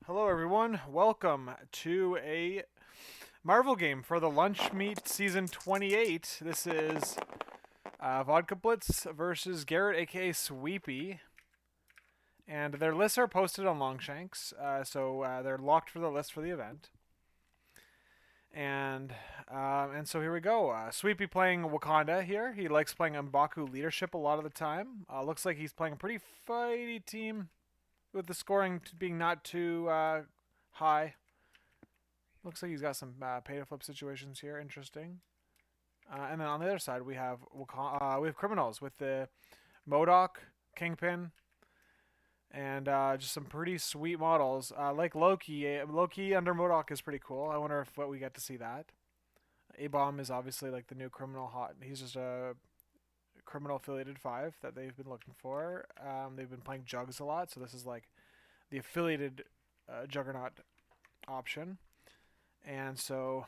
Hello everyone, welcome to a Marvel game for the Lunch Meet Season 28. This is Vodkablitz versus Garrett, aka Sweepy. And their lists are posted on Longshanks, so they're locked for the list for the event. And so here we go. Sweepy playing Wakanda here. He likes playing M'Baku leadership a lot of the time. Looks like he's playing a pretty fighty team with the scoring being not too high. Looks like he's got some pay to flip situations here. Interesting. And then on the other side we have criminals with the Modoc, Kingpin, and just some pretty sweet models. Like Loki. Loki under Modoc is pretty cool. I wonder if we get to see that. A-Bomb is obviously like the new criminal hot. He's just a criminal affiliated 5 that they've been looking for. They've been playing Jugs a lot, so this is like the affiliated Juggernaut option. And so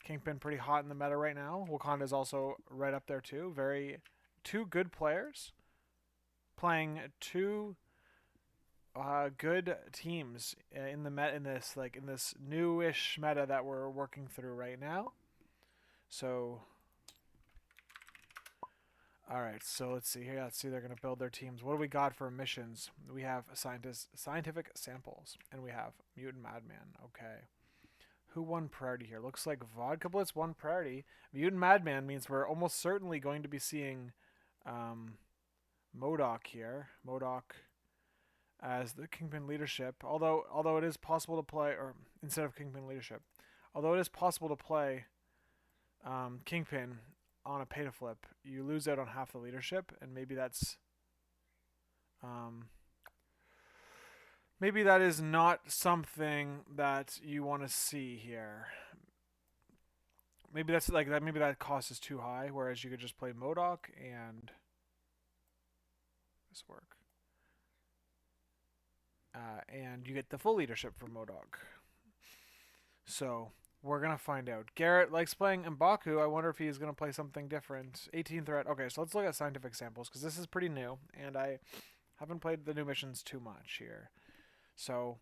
Kingpin pretty hot in the meta right now. Wakanda is also right up there too. Two good players playing two good teams in the in this newish meta that we're working through right now. So all right, so let's see here. Let's see, they're going to build their teams. What do we got for missions? We have scientific samples, and we have mutant madman. Okay. Who won priority here? Looks like Vodkablitz won priority. Mutant madman means we're almost certainly going to be seeing Modoc here. Modoc as the Kingpin leadership. Although it is possible to play, or instead of Kingpin leadership, although it is possible to play Kingpin on a pay to flip, you lose out on half the leadership, and maybe that is not something that you want to see here. Maybe that's like that. Maybe that cost is too high. Whereas you could just play Modoc and this work, and you get the full leadership from Modoc. So we're going to find out. Garrett likes playing M'Baku. I wonder if he's going to play something different. 18 threat. Okay, so let's look at scientific samples because this is pretty new, and I haven't played the new missions too much here. So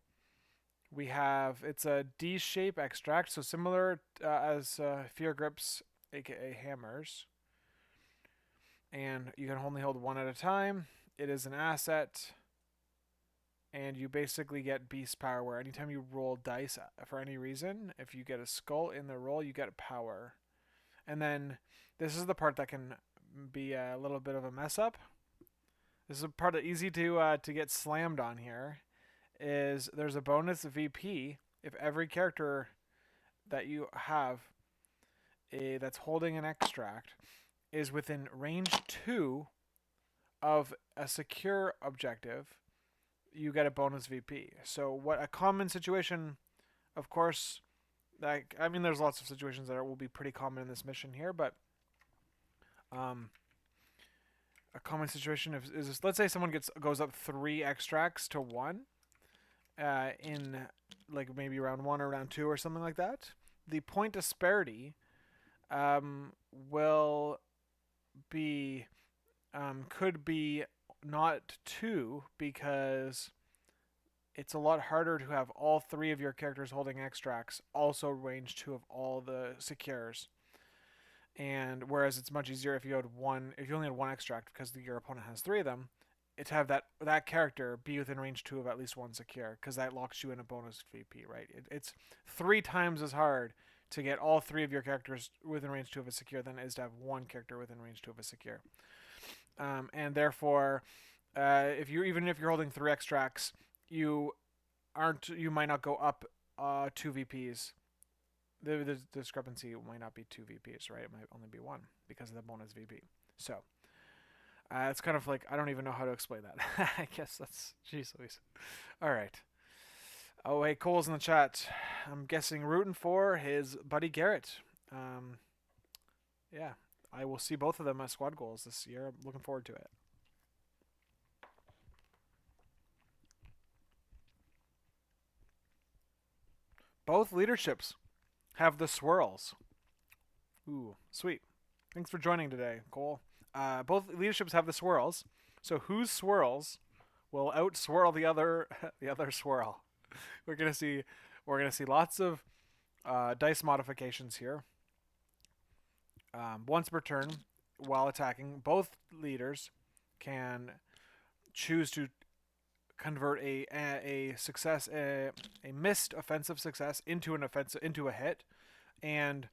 we have, it's a D-shape extract, so similar as Fear Grips, aka Hammers. And you can only hold one at a time. It is an asset. And you basically get beast power where anytime you roll dice for any reason, if you get a skull in the roll, you get power. And then this is the part that can be a little bit of a mess up. This is a part that's easy to get slammed on here. Is there's a bonus VP if every character that you have that's holding an extract is within range 2 of a secure objective, you get a bonus VP. So what a common situation, of course, like I mean there's lots of situations that will be pretty common in this mission here, but a common situation is let's say someone goes up 3 extracts to 1 in like maybe round 1 or round 2 or something like that. The point disparity will be could be not 2 because it's a lot harder to have all 3 of your characters holding extracts also range 2 of all the secures. And whereas it's much easier if you only had 1 extract because your opponent has 3 of them, to have that character be within range 2 of at least 1 secure because that locks you in a bonus VP, right? It's 3 times as hard to get all 3 of your characters within range 2 of a secure than it is to have 1 character within range 2 of a secure. And therefore, if you're holding 3 extracts, you might not go up 2 VPs. The discrepancy might not be 2 VPs, right? It might only be 1 because of the bonus VP. So it's kind of like I don't even know how to explain that. I guess that's jeez Louise. All right. Oh hey, Cole's in the chat. I'm guessing rooting for his buddy Garrett. Yeah. I will see both of them as squad goals this year. I'm looking forward to it. Both leaderships have the swirls. Ooh, sweet. Thanks for joining today, Cole. Both leaderships have the swirls. So whose swirls will outswirl the other swirl? we're gonna see lots of dice modifications here. Once per turn, while attacking, both leaders can choose to convert a success a missed offensive success into a hit, and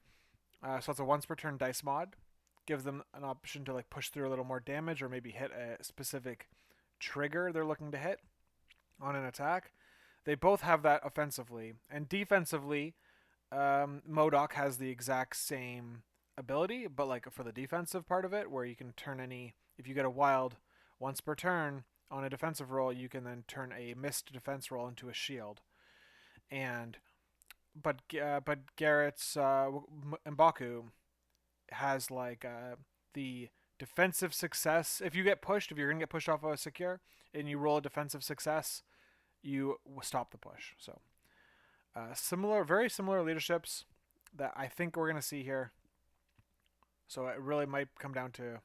so it's a once per turn dice mod. Gives them an option to like push through a little more damage or maybe hit a specific trigger they're looking to hit on an attack. They both have that offensively, and defensively, MODOK has the exact same ability, but like for the defensive part of it, where you can turn any if you get a wild once per turn on a defensive roll, you can then turn a missed defense roll into a shield. And but Garrett's M'Baku has like the defensive success. If you get pushed, if you're gonna get pushed off of a secure, and you roll a defensive success, you stop the push. So very similar leaderships that I think we're gonna see here. So it really might come down to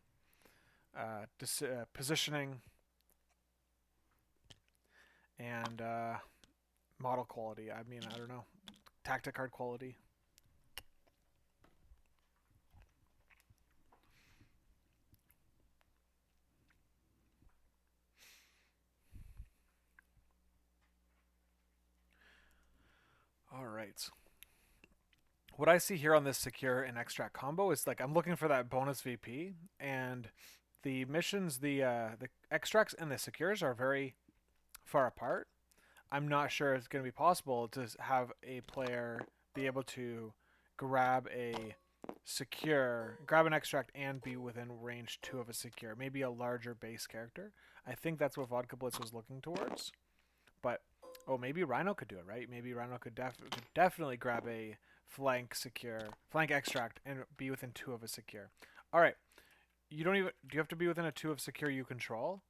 positioning and model quality. I mean, I don't know, tactic card quality. All right. What I see here on this secure and extract combo is like I'm looking for that bonus VP, and the missions, the extracts and the secures are very far apart. I'm not sure it's going to be possible to have a player be able to grab grab an extract and be within range 2 of a secure. Maybe a larger base character. I think that's what Vodkablitz was looking towards. But, maybe Rhino could do it, right? Maybe Rhino could definitely grab a flank extract and be within 2 of a secure. All right. Do you have to be within a 2 of secure you control?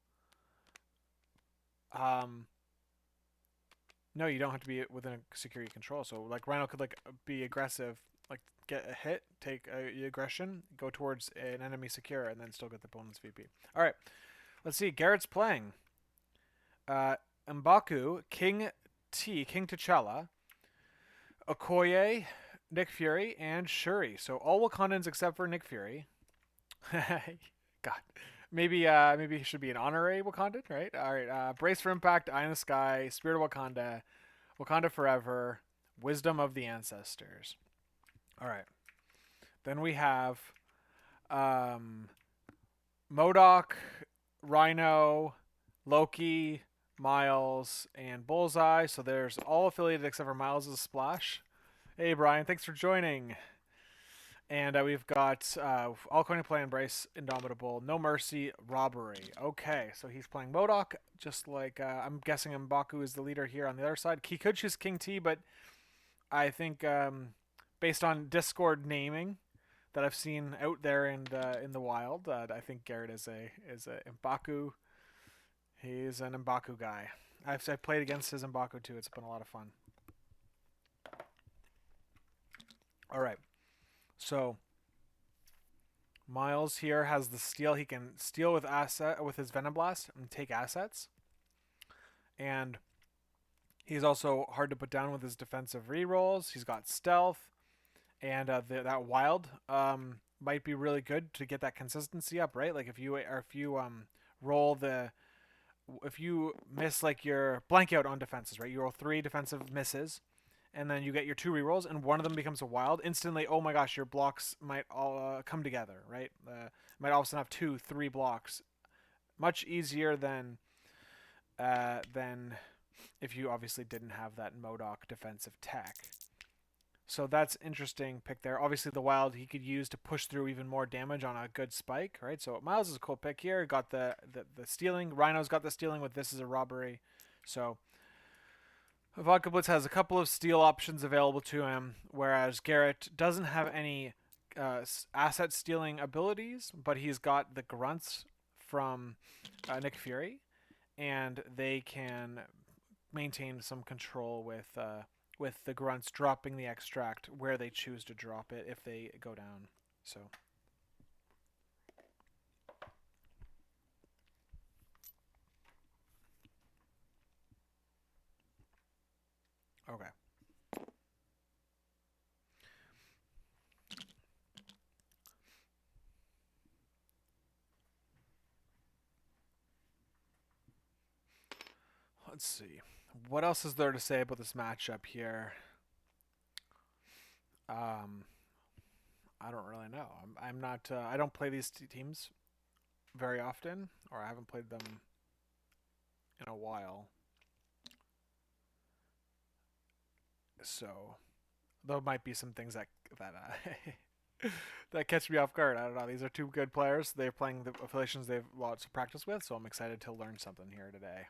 No, you don't have to be within a security control. So like Rhino could like be aggressive, like get a hit, take aggression, go towards an enemy secure, and then still get the bonus VP. All right, let's see. Garrett's playing M'Baku, King T'Challa, Okoye, Nick Fury, and Shuri. So all Wakandans except for Nick Fury. God. Maybe he should be an honorary Wakandan, right? All right. Brace for Impact, Eye in the Sky, Spirit of Wakanda, Wakanda Forever, Wisdom of the Ancestors. All right. Then we have MODOK, Rhino, Loki, Miles, and Bullseye. So there's all affiliated except for Miles' Splash. Hey, Brian. Thanks for joining. And we've got all going to play Embrace, Indomitable, No Mercy, Robbery. Okay, so he's playing MODOK, just like I'm guessing M'Baku is the leader here on the other side. He could choose King T, but I think based on Discord naming that I've seen out there in the wild, I think Garrett is a M'Baku. He's an M'Baku guy. I've played against his M'Baku too. It's been a lot of fun. All right. So Miles here has the steal. He can steal with his Venom Blast and take assets. And he's also hard to put down with his defensive rerolls. He's got stealth, and that wild might be really good to get that consistency up, right? Like if you miss like your blank out on defenses, right? You roll 3 defensive misses, and then you get your 2 rerolls, and one of them becomes a wild. Instantly, oh my gosh, your blocks might all come together, right? Might all of a sudden have 2-3 blocks. Much easier than if you obviously didn't have that MODOK defensive tech. So that's interesting pick there. Obviously, the wild he could use to push through even more damage on a good spike, right? So Miles is a cool pick here. Got the stealing. Rhino's got the stealing with this is a robbery. So Vodkablitz has a couple of steal options available to him, whereas Garrett doesn't have any asset stealing abilities, but he's got the grunts from Nick Fury, and they can maintain some control with the grunts dropping the extract where they choose to drop it if they go down. So. Okay. Let's see. What else is there to say about this matchup here? Um, I don't really know. I'm not. I don't play these teams very often, or I haven't played them in a while. So there might be some things that that catch me off guard. I don't know. These are two good players. They're playing the affiliations they've lots of practice with, so I'm excited to learn something here today.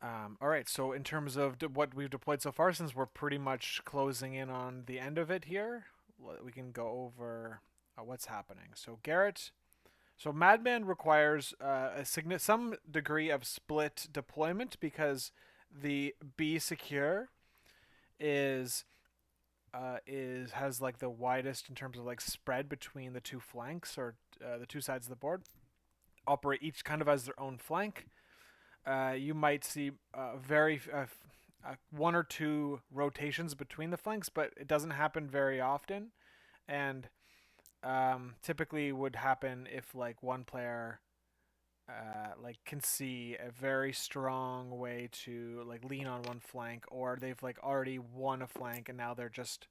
All right, so in terms of what we've deployed so far, since we're pretty much closing in on the end of it here, we can go over what's happening. So Garrett, so Madman requires some degree of split deployment because the B secure is has like the widest in terms of like spread between the two flanks or the two sides of the board. Operate each kind of as their own flank. You might see one or two rotations between the flanks, but it doesn't happen very often, and typically would happen if like one player like can see a very strong way to like lean on one flank, or they've like already won a flank and now they're just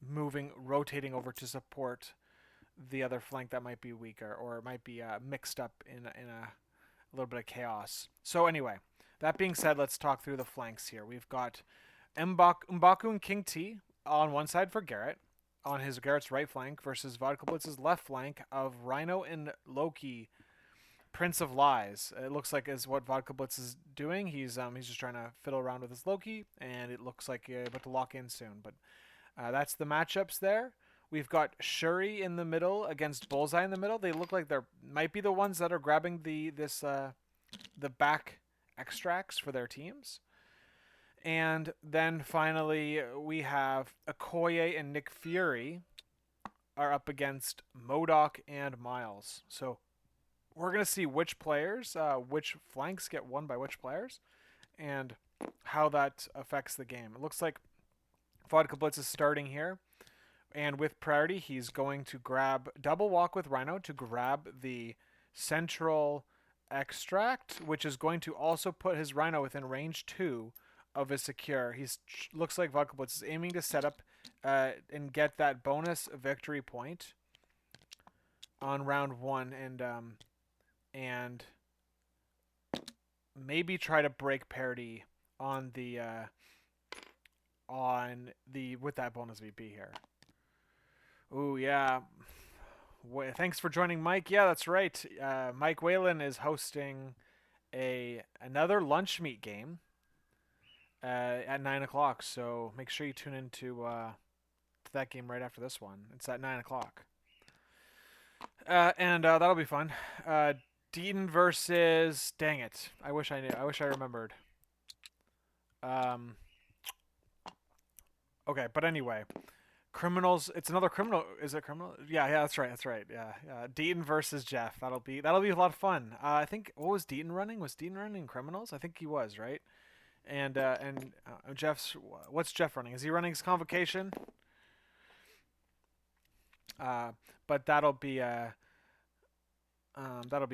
rotating over to support the other flank that might be weaker or it might be mixed up in a little bit of chaos. So anyway, that being said, let's talk through the flanks here. We've got M'Baku and King T on one side for Garrett, on his Garrett's right flank, versus Vodkablitz's left flank of Rhino and Loki, Prince of Lies. It looks like is what Vodkablitz is doing. He's just trying to fiddle around with his Loki, and it looks like he's about to lock in soon. But that's the matchups there. We've got Shuri in the middle against Bullseye in the middle. They look like they're might be the ones that are grabbing the back extracts for their teams. And then finally we have Okoye and Nick Fury are up against Modok and Miles. So we're gonna see which players, which flanks get won by which players, and how that affects the game. It looks like Vodkablitz is starting here. And with priority, he's going to grab double walk with Rhino to grab the central extract, which is going to also put his Rhino within range 2 of his secure. He's looks like Vodkablitz is aiming to set up and get that bonus victory point on round 1 and maybe try to break parity on the with that bonus VP here. Ooh, yeah. Thanks for joining, Mike. Yeah, that's right. Mike Whalen is hosting another lunch meet game at 9 o'clock. So make sure you tune into to that game right after this one. It's at 9 o'clock, and that'll be fun. Deaton versus. Dang it! I wish I knew. I wish I remembered. Um. Okay, but anyway. Criminals. It's another criminal. Is it criminal? Yeah, that's right. That's right. Yeah, Deaton versus Jeff. That'll be a lot of fun. I think what was Deaton running? Was Deaton running Criminals? I think he was, right. And Jeff's. What's Jeff running? Is he running his Convocation? But that'll be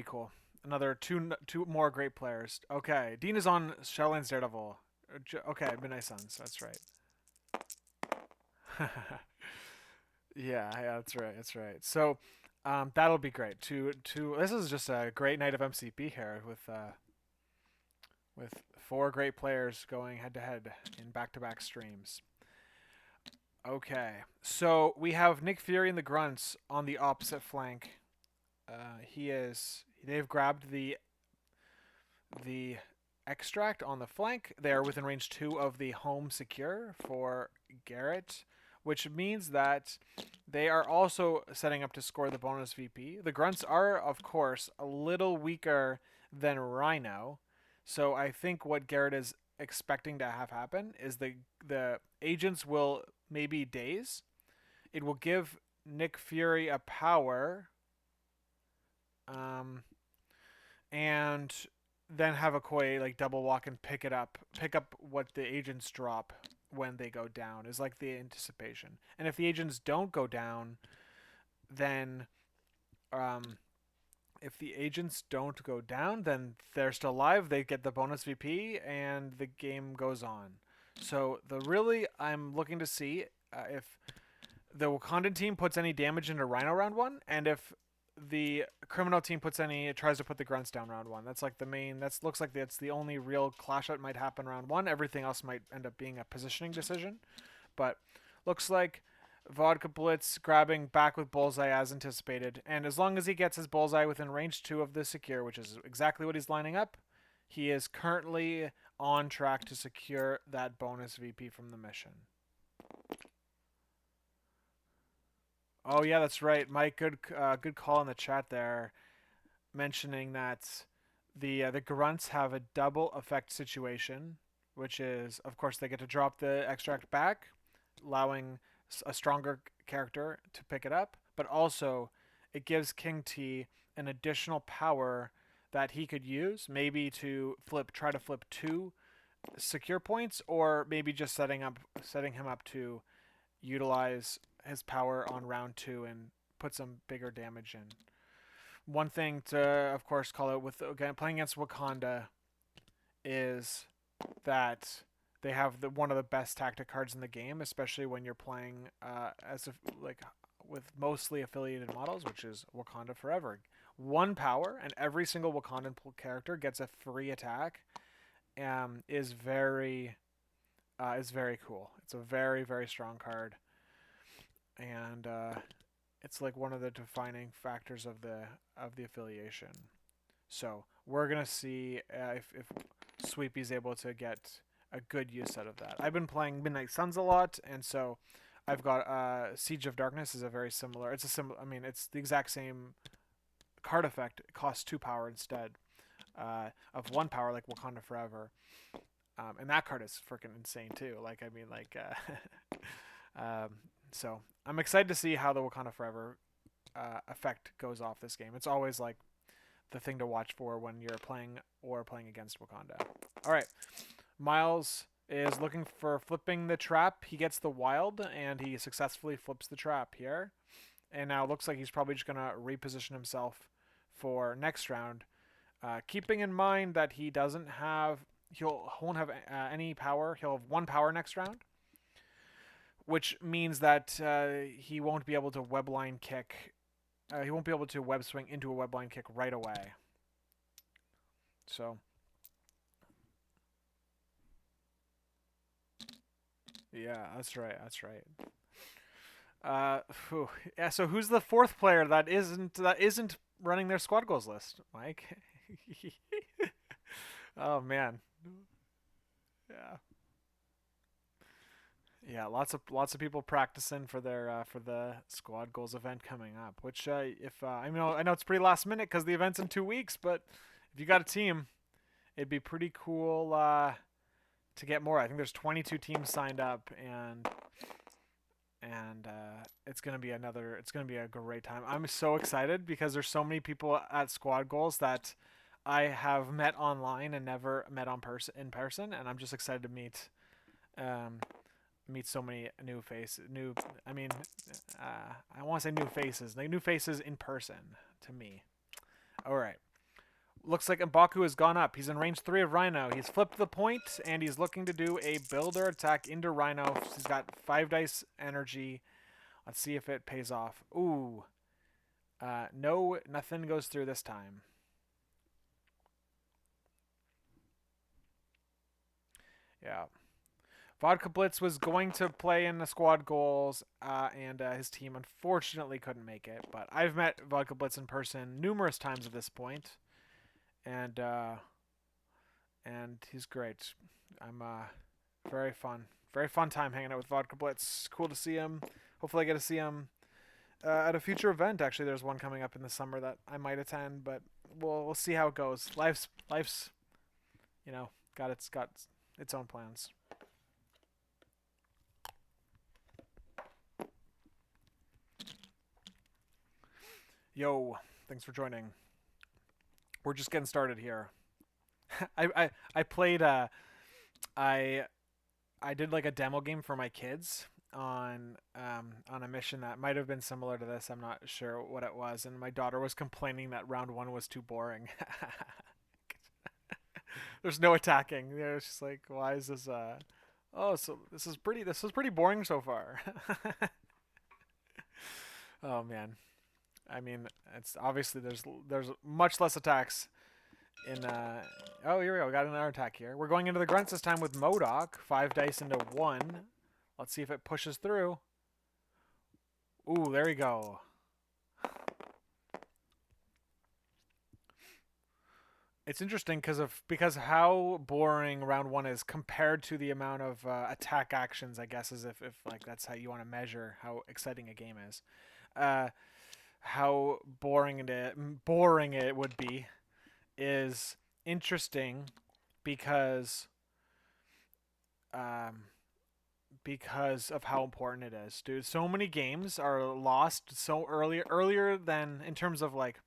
cool. Another two more great players. Okay, Dean is on Shadowlands Daredevil. Okay, Midnight Suns. That's right. Yeah, that's right. That's right. So, that'll be great. This is just a great night of MCP here with 4 great players going head to head in back-to-back streams. Okay, so we have Nick Fury and the Grunts on the opposite flank. They've grabbed the extract on the flank. They're within range 2 of the home secure for Garrett, which means that they are also setting up to score the bonus VP. The Grunts are, of course, a little weaker than Rhino, so I think what Garrett is expecting to have happen is the agents will maybe daze. It will give Nick Fury a power, and then have a Koi like double walk and pick up what the agents drop when they go down is like the anticipation. And if the agents don't go down, then um, if the agents don't go down, then they're still alive. They get the bonus VP, and the game goes on. So I'm looking to see if the Wakandan team puts any damage into Rhino round one, and if the criminal team tries to put the grunts down round one. That's like the main. That looks like that's the only real clash that might happen round one. Everything else might end up being a positioning decision, but looks like Vodkablitz grabbing back with Bullseye as anticipated, and as long as he gets his Bullseye within range 2 of the secure, which is exactly what he's lining up, he is currently on track to secure that bonus VP from the mission. Oh yeah, that's right, Mike. Good call in the chat there, mentioning that the grunts have a double effect situation, which is of course they get to drop the extract back, allowing a stronger character to pick it up, but also it gives King T an additional power that he could use, maybe to try to flip 2 secure points, or maybe just setting him up to utilize his power on round 2 and put some bigger damage in. One thing to, of course, call out with again playing against Wakanda is that they have one of the best tactic cards in the game, especially when you're playing with mostly affiliated models, which is Wakanda Forever. 1 power, and every single Wakandan character gets a free attack. Is very cool. It's a very, very strong card, and it's like one of the defining factors of the affiliation. So we're gonna see if Sweepy's able to get a good use out of that. I've been playing Midnight Suns a lot, and so I've got Siege of Darkness is a very similar. It's a similar. I mean, it's the exact same card effect. It costs 2 power instead of 1 power, like Wakanda Forever. And that card is freaking insane too. Like I mean, like so I'm excited to see how the Wakanda Forever effect goes off this game. It's always like the thing to watch for when you're playing against Wakanda. All right, Miles is looking for flipping the trap. He gets the wild, and he successfully flips the trap here. And now it looks like he's probably just going to reposition himself for next round. Keeping in mind that he won't have any power. He'll have 1 power next round, which means that he won't be able to web line kick. He won't be able to web swing into a web line kick right away. So yeah, that's right. That's right. Yeah. So who's the 4th player that isn't running their squad goals list, Mike? Oh man. Yeah. Yeah, lots of people practicing for their for the squad goals event coming up. Which if I know it's pretty last minute because the event's in 2 weeks, but if you got a team, it'd be pretty cool to get more. I think there's 22 teams signed up, and it's gonna be a great time. I'm so excited because there's so many people at squad goals that I have met online and never met in person, and I'm just excited to meet so many new faces. I want to say new faces, like new faces in person to me. All right. Looks like M'Baku has gone up. He's in range 3 of Rhino. He's flipped the point, and he's looking to do a builder attack into Rhino. He's got 5 dice energy. Let's see if it pays off. Ooh. No, nothing goes through this time. Yeah. Vodkablitz was going to play in the squad goals, and his team unfortunately couldn't make it. But I've met Vodkablitz in person numerous times at this point, and he's great. I'm very fun time hanging out with Vodkablitz. Cool to see him. Hopefully, I get to see him at a future event. Actually, there's one coming up in the summer that I might attend, but we'll see how it goes. Life's got its own plans. Yo, thanks for joining. We're just getting started here. I played I I did like a demo game for my kids on a mission that might have been similar to this. I'm not sure what it was, and my daughter was complaining that round one was too boring. There's no attacking. It's just like, why is this? Oh, so this is pretty. This is pretty boring so far. Oh man. I mean, it's obviously there's much less attacks in. Oh, here we go. We got another attack here. We're going into the grunts this time with Modok. 5 dice into 1. Let's see if it pushes through. Ooh, there we go. It's interesting because how boring round one is compared to the amount of attack actions. I guess as if like that's how you want to measure how exciting a game is. Uh, how boring it would be is interesting because um, because of how important it is, dude. So many games are lost so earlier than in terms of like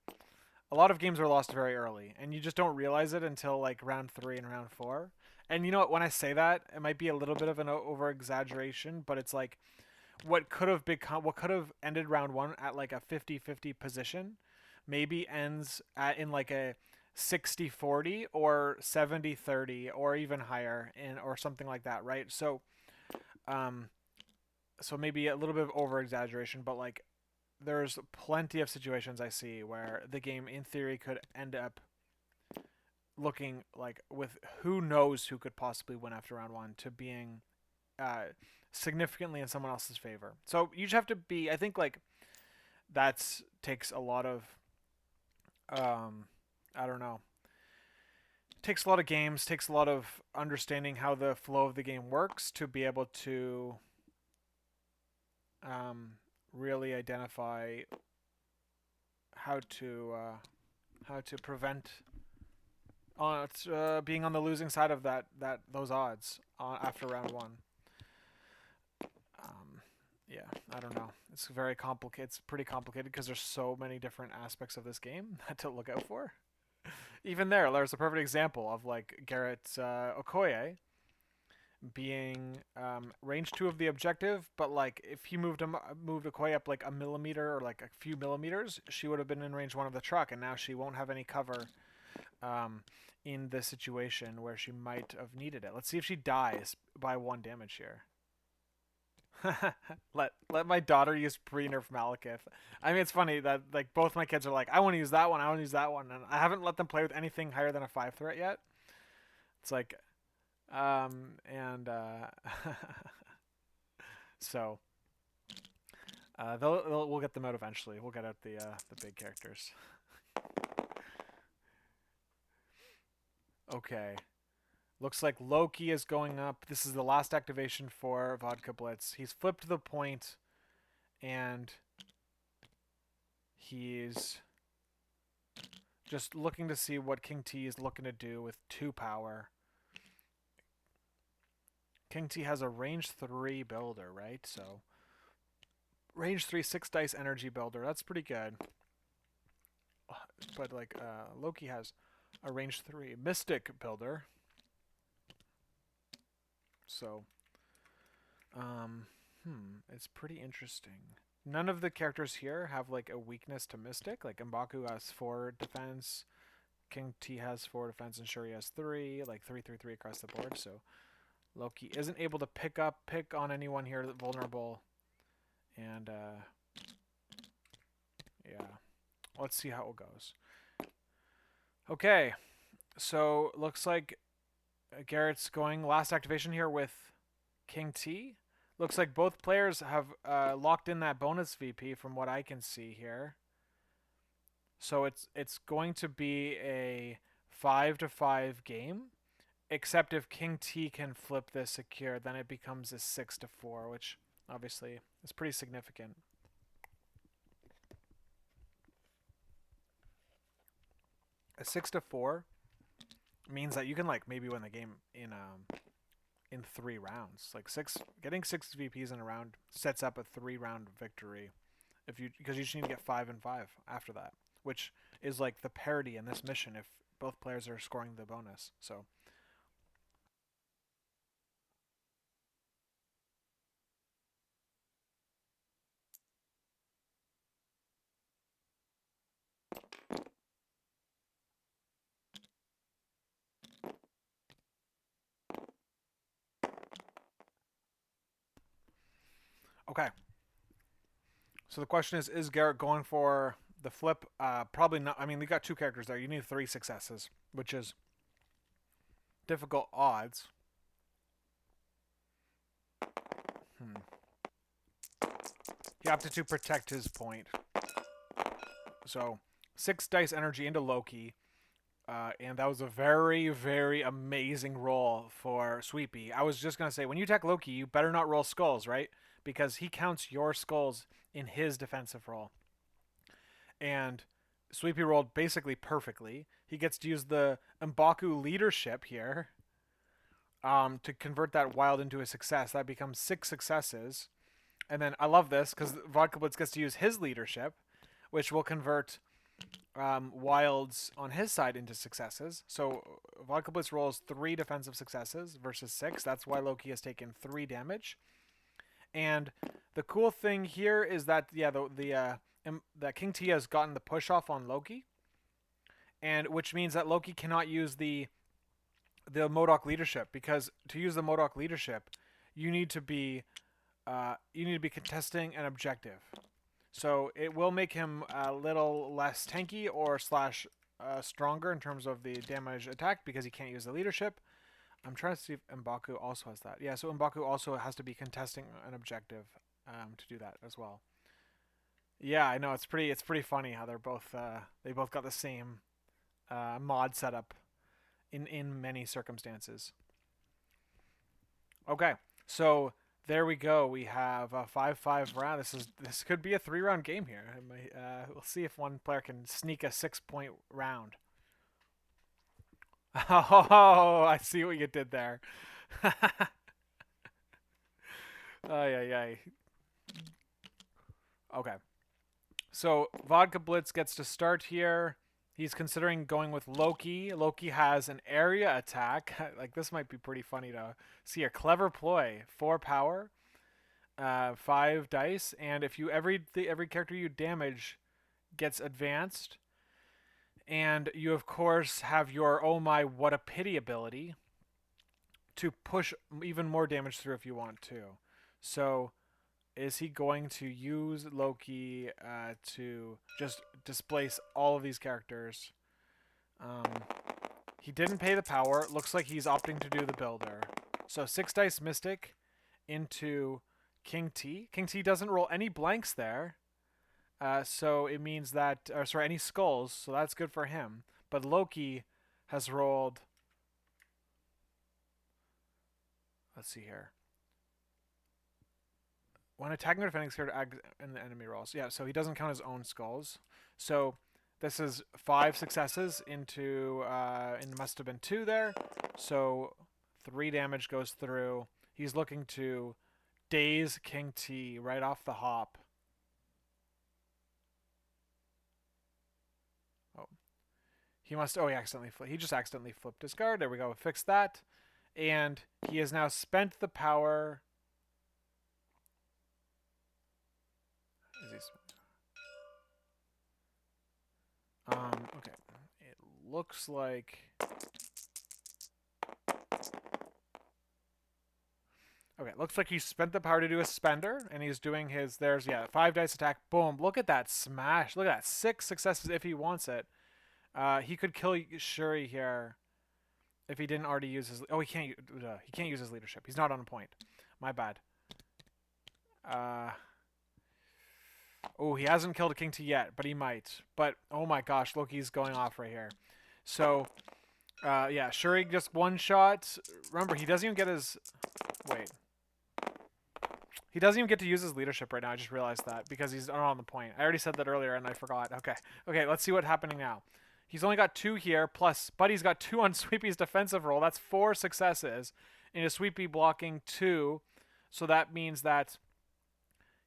a lot of games are lost very early, and you just don't realize it until like round 3 and round 4. And you know what? When I say that, it might be a little bit of an over exaggeration, but it's like what could have ended round 1 at like a 50-50 position maybe ends in like a 60-40 or 70-30 or even higher in or something like that, right? Um so maybe a little bit of over exaggeration, but like there's plenty of situations I see where the game in theory could end up looking like with who knows who could possibly win after round 1 to being uh significantly in someone else's favor. So you just have to be, I think like that's takes a lot of I don't know. Takes a lot of games, takes a lot of understanding how the flow of the game works to be able to um, really identify how to prevent being on the losing side of those odds after round 1. Um, yeah, I don't know. It's very complicated. It's pretty complicated because there's so many different aspects of this game to look out for. Even there's a perfect example of like Garrett Okoye being range 2 of the objective, but like if he moved Okoye up like a millimeter or like a few millimeters, she would have been in range 1 of the truck, and now she won't have any cover um, in the situation where she might have needed it. Let's see if she dies by 1 damage here. let my daughter use pre-nerf Malekith. I mean, it's funny that like both my kids are like, I want to use that one, I want to use that one, and I haven't let them play with anything higher than a 5 threat yet. It's like, and so we'll get them out eventually. We'll get out the big characters. Okay. Looks like Loki is going up. This is the last activation for Vodkablitz. He's flipped the point, and he's just looking to see what King T is looking to do with 2 power. King T has a range 3 builder, right? So range 3 6 dice energy builder. That's pretty good. But like Loki has a range 3 mystic builder. So it's pretty interesting. None of the characters here have like a weakness to mystic. Like M'Baku has 4 defense, King T has 4 defense, and Shuri has 3, like 3 across the board. So Loki isn't able to pick on anyone here that's vulnerable. And yeah, let's see how it goes. Okay, so looks like Garrett's going last activation here with King T. Looks like both players have locked in that bonus VP from what I can see here. So it's going to be a 5-5 game, except if King T can flip this secure, then it becomes a 6-4, which obviously is pretty significant. A 6-4 means that you can like maybe win the game in 3 rounds. Like getting 6 VPs in a round sets up a 3-round victory because you just need to get 5 and 5 after that, which is like the parity in this mission if both players are scoring the bonus. So okay. So the question is Garrett going for the flip? Probably not. I mean, we got two characters there. You need 3 successes, which is difficult odds. Hmm. He opted to protect his point. So 6 dice energy into Loki. And that was a very, very amazing roll for Sweepy. I was just going to say, when you attack Loki, you better not roll skulls, right? Because he counts your skulls in his defensive roll. And Sweepy rolled basically perfectly. He gets to use the M'Baku leadership here to convert that wild into a success. That becomes 6 successes. And then I love this because Vodkablitz gets to use his leadership, which will convert wilds on his side into successes. So Vodkablitz rolls 3 defensive successes versus 6. That's why Loki has taken 3 damage. And the cool thing here is that that King T has gotten the push off on Loki, and which means that Loki cannot use the MODOK leadership, because to use the MODOK leadership, you need to be contesting an objective. So it will make him a little less tanky or slash stronger in terms of the damage attack because he can't use the leadership. I'm trying to see if M'Baku also has that. Yeah, so M'Baku also has to be contesting an objective to do that as well. Yeah, I know, it's pretty funny how they both got the same mod setup in many circumstances. Okay, so there we go. We have a 5-5 round. This could be a 3-round game here. We'll see if one player can sneak a 6-point round. Oh, I see what you did there. Ay, ay, ay. Okay. So Vodkablitz gets to start here. He's considering going with Loki. Loki has an area attack. Like, this might be pretty funny to see. A clever ploy. 4 power, 5 dice, and if you every character you damage gets advanced, and you of course have your oh my what a pity ability to push even more damage through if you want to. So is he going to use Loki to just displace all of these characters? He didn't pay the power. Looks like he's opting to do the builder. So 6 dice Mystic into King T. King T doesn't roll any blanks there. So it means that, or sorry, any skulls. So that's good for him. But Loki has rolled. Let's see here. When attacking or defending character and the enemy rolls. Yeah, so he doesn't count his own skulls. So this is 5 successes into, and it must have been 2 there. So 3 damage goes through. He's looking to daze King T right off the hop. Oh. He must, oh, he just accidentally flipped his card. There we go, fix that. And he has now spent the power. Okay. It looks like. Okay, looks like he spent the power to do a spender, and he's doing his. There's 5 dice attack. Boom! Look at that smash! Look at that, 6 successes if he wants it. He could kill Shuri here, if he didn't already use his. Oh, he can't. He can't use his leadership. He's not on a point. My bad. Oh, he hasn't killed a King T yet, but he might. But, oh my gosh, Loki's going off right here. So, yeah, Shuri just one shot. Remember, he doesn't even get his... Wait. He doesn't even get to use his leadership right now. I just realized that because he's not on the point. I already said that earlier and I forgot. Okay. Okay, let's see what's happening now. He's only got 2 here, plus Buddy's got 2 on Sweepy's defensive roll. That's 4 successes. And a Sweepy blocking 2. So that means that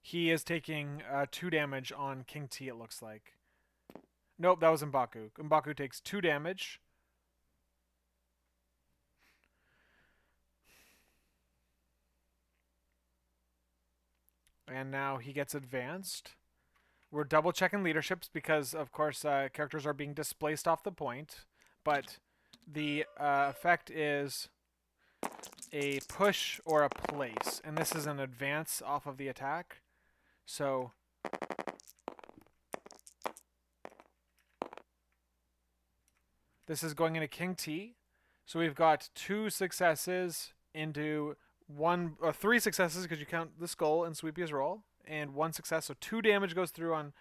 he is taking 2 damage on King T, it looks like. Nope, that was M'Baku. M'Baku takes 2 damage. And now he gets advanced. We're double checking leaderships because, of course, characters are being displaced off the point. But the effect is a push or a place. And this is an advance off of the attack. So this is going into King T. So we've got 2 successes into one, or 3 successes because you count the skull and Sweepy's roll, and 1 success. So 2 damage goes through on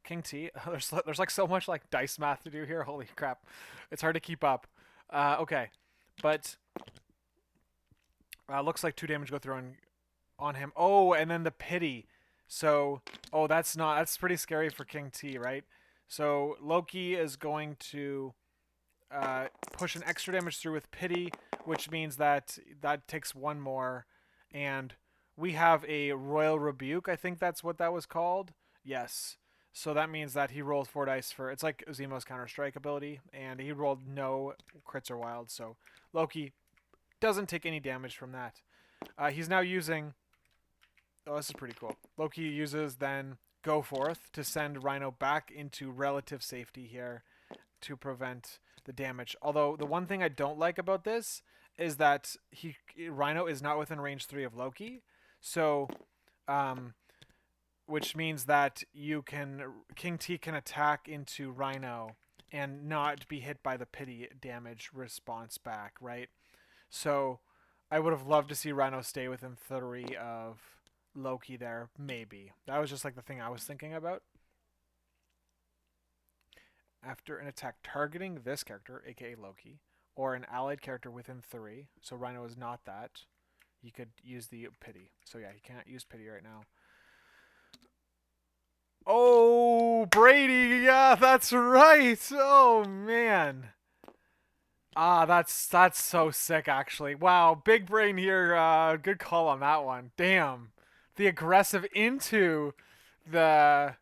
King T. There's like so much like dice math to do here. Holy crap, it's hard to keep up. Okay, but looks like 2 damage go through on him. Oh, and then the pity. So that's pretty scary for King T, right? So Loki is going to push an extra damage through with pity, which means that takes 1 more, and we have a royal rebuke. I think that's what that was called. Yes. So that means that he rolls 4 dice for, it's like Zemo's Counter-Strike ability, and he rolled no crits or wilds, so Loki doesn't take any damage from that. He's now using, oh, this is pretty cool. Loki uses then Go Forth to send Rhino back into relative safety here to prevent the damage. Although the one thing I don't like about this is that Rhino is not within range 3 of Loki, so which means that King T can attack into Rhino and not be hit by the pity damage response back, right? So I would have loved to see Rhino stay within 3 of Loki there, maybe. That was just like the thing I was thinking about. After an attack targeting this character, aka Loki, or an allied character within 3, so Rhino is not that, you could use the pity. So yeah, he can't use pity right now. Oh, Brady, yeah, that's right. Oh man. That's so sick actually. Wow, big brain here. Good call on that one. Damn. The aggressive into the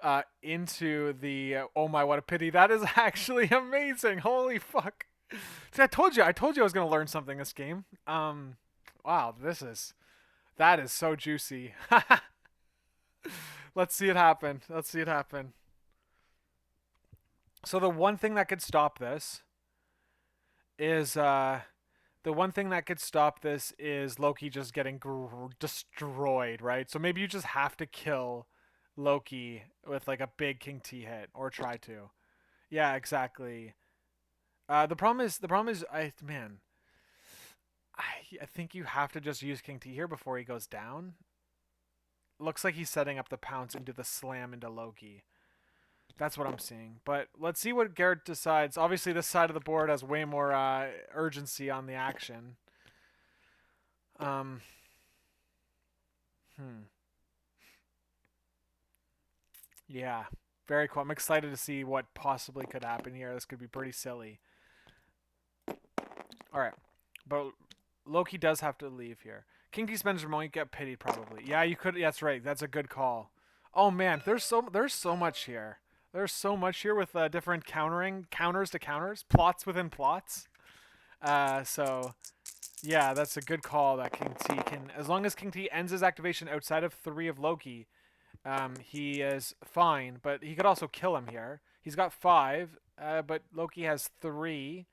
oh my, what a pity. That is actually amazing. Holy fuck. See, I told you I was going to learn something this game. Wow, that is so juicy. Let's see it happen. So the one thing that could stop this is Loki just getting destroyed, right? So maybe you just have to kill Loki with like a big King T hit, or try to. Yeah, exactly. The problem is, I think you have to just use King T here before he goes down. Looks like he's setting up the pounce into the slam into Loki. That's what I'm seeing. But let's see what Garrett decides. Obviously, this side of the board has way more urgency on the action. Um. Yeah. Very cool. I'm excited to see what possibly could happen here. This could be pretty silly. All right, but Loki does have to leave here. King T spends your money, get pitied probably. Yeah, you could. That's right. That's a good call. Oh man, there's so much here. There's so much here with different counters to counters, plots within plots. So yeah, that's a good call that King T can, as long as King T ends his activation outside of 3 of Loki, he is fine. But he could also kill him here. He's got 5, but Loki has 3.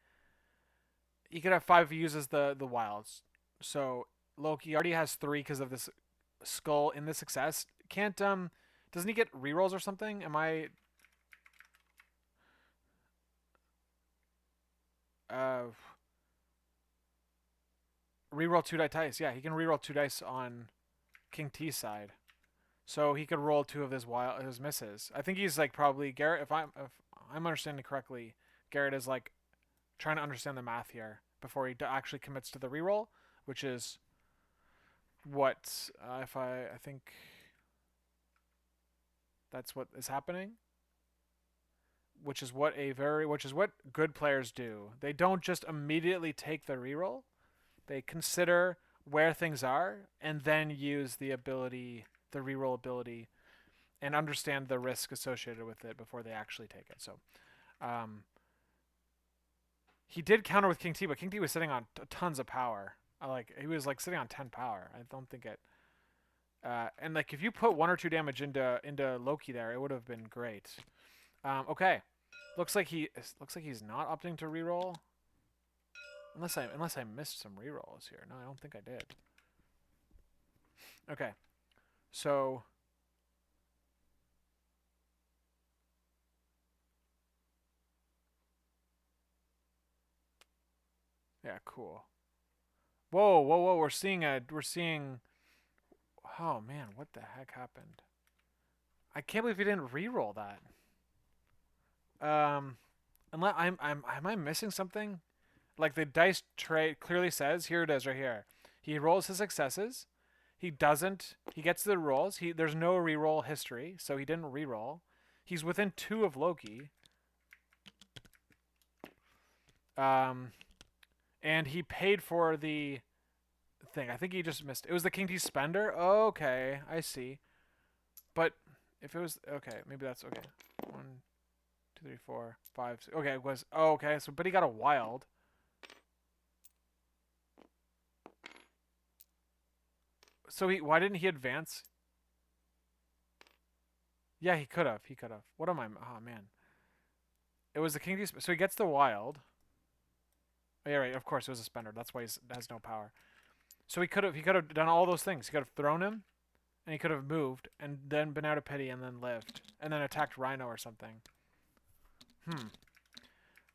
He could have 5 if he uses the wilds. So Loki already has 3 because of this skull in the success. Can't doesn't he get rerolls or something? Am I reroll 2 dice? Yeah, he can reroll 2 dice on King T's side. So he could roll 2 of his misses. I think he's like probably Garrett. If I'm understanding correctly, Garrett is like trying to understand the math here before he actually commits to the reroll, which is what if I think that's what is happening. Which is what good players do. They don't just immediately take the reroll. They consider where things are and then use the reroll ability, and understand the risk associated with it before they actually take it. So, he did counter with King T, but King T was sitting on tons of power. He was like sitting on 10 power. I don't think it. And like if you put 1 or 2 damage into Loki there, it would have been great. Okay, looks like he's not opting to reroll. Unless I missed some rerolls here. No, I don't think I did. Okay, so yeah, cool. Whoa, whoa, whoa! We're seeing. Oh man, what the heck happened? I can't believe he didn't reroll that. Unless am I missing something? Like the dice tray clearly says, here it is right here. He rolls his successes. He doesn't. He gets the rolls. There's no reroll history, so he didn't reroll. He's within 2 of Loki. And he paid for the thing. I think he just missed. It was the King T spender. Okay, I see. But if it was okay, maybe that's okay. 1, 2, 3, 4, 5. 6. Okay, it was okay. So, but he got a wild. So why didn't he advance? Yeah, he could have. He could have. What am I? Oh man, it was the King D. So he gets the wild. Oh, yeah, right. Of course, it was a spender. That's why he has no power. So he could have done all those things. He could have thrown him, and he could have moved, and then been out of pity, and then lived, and then attacked Rhino or something.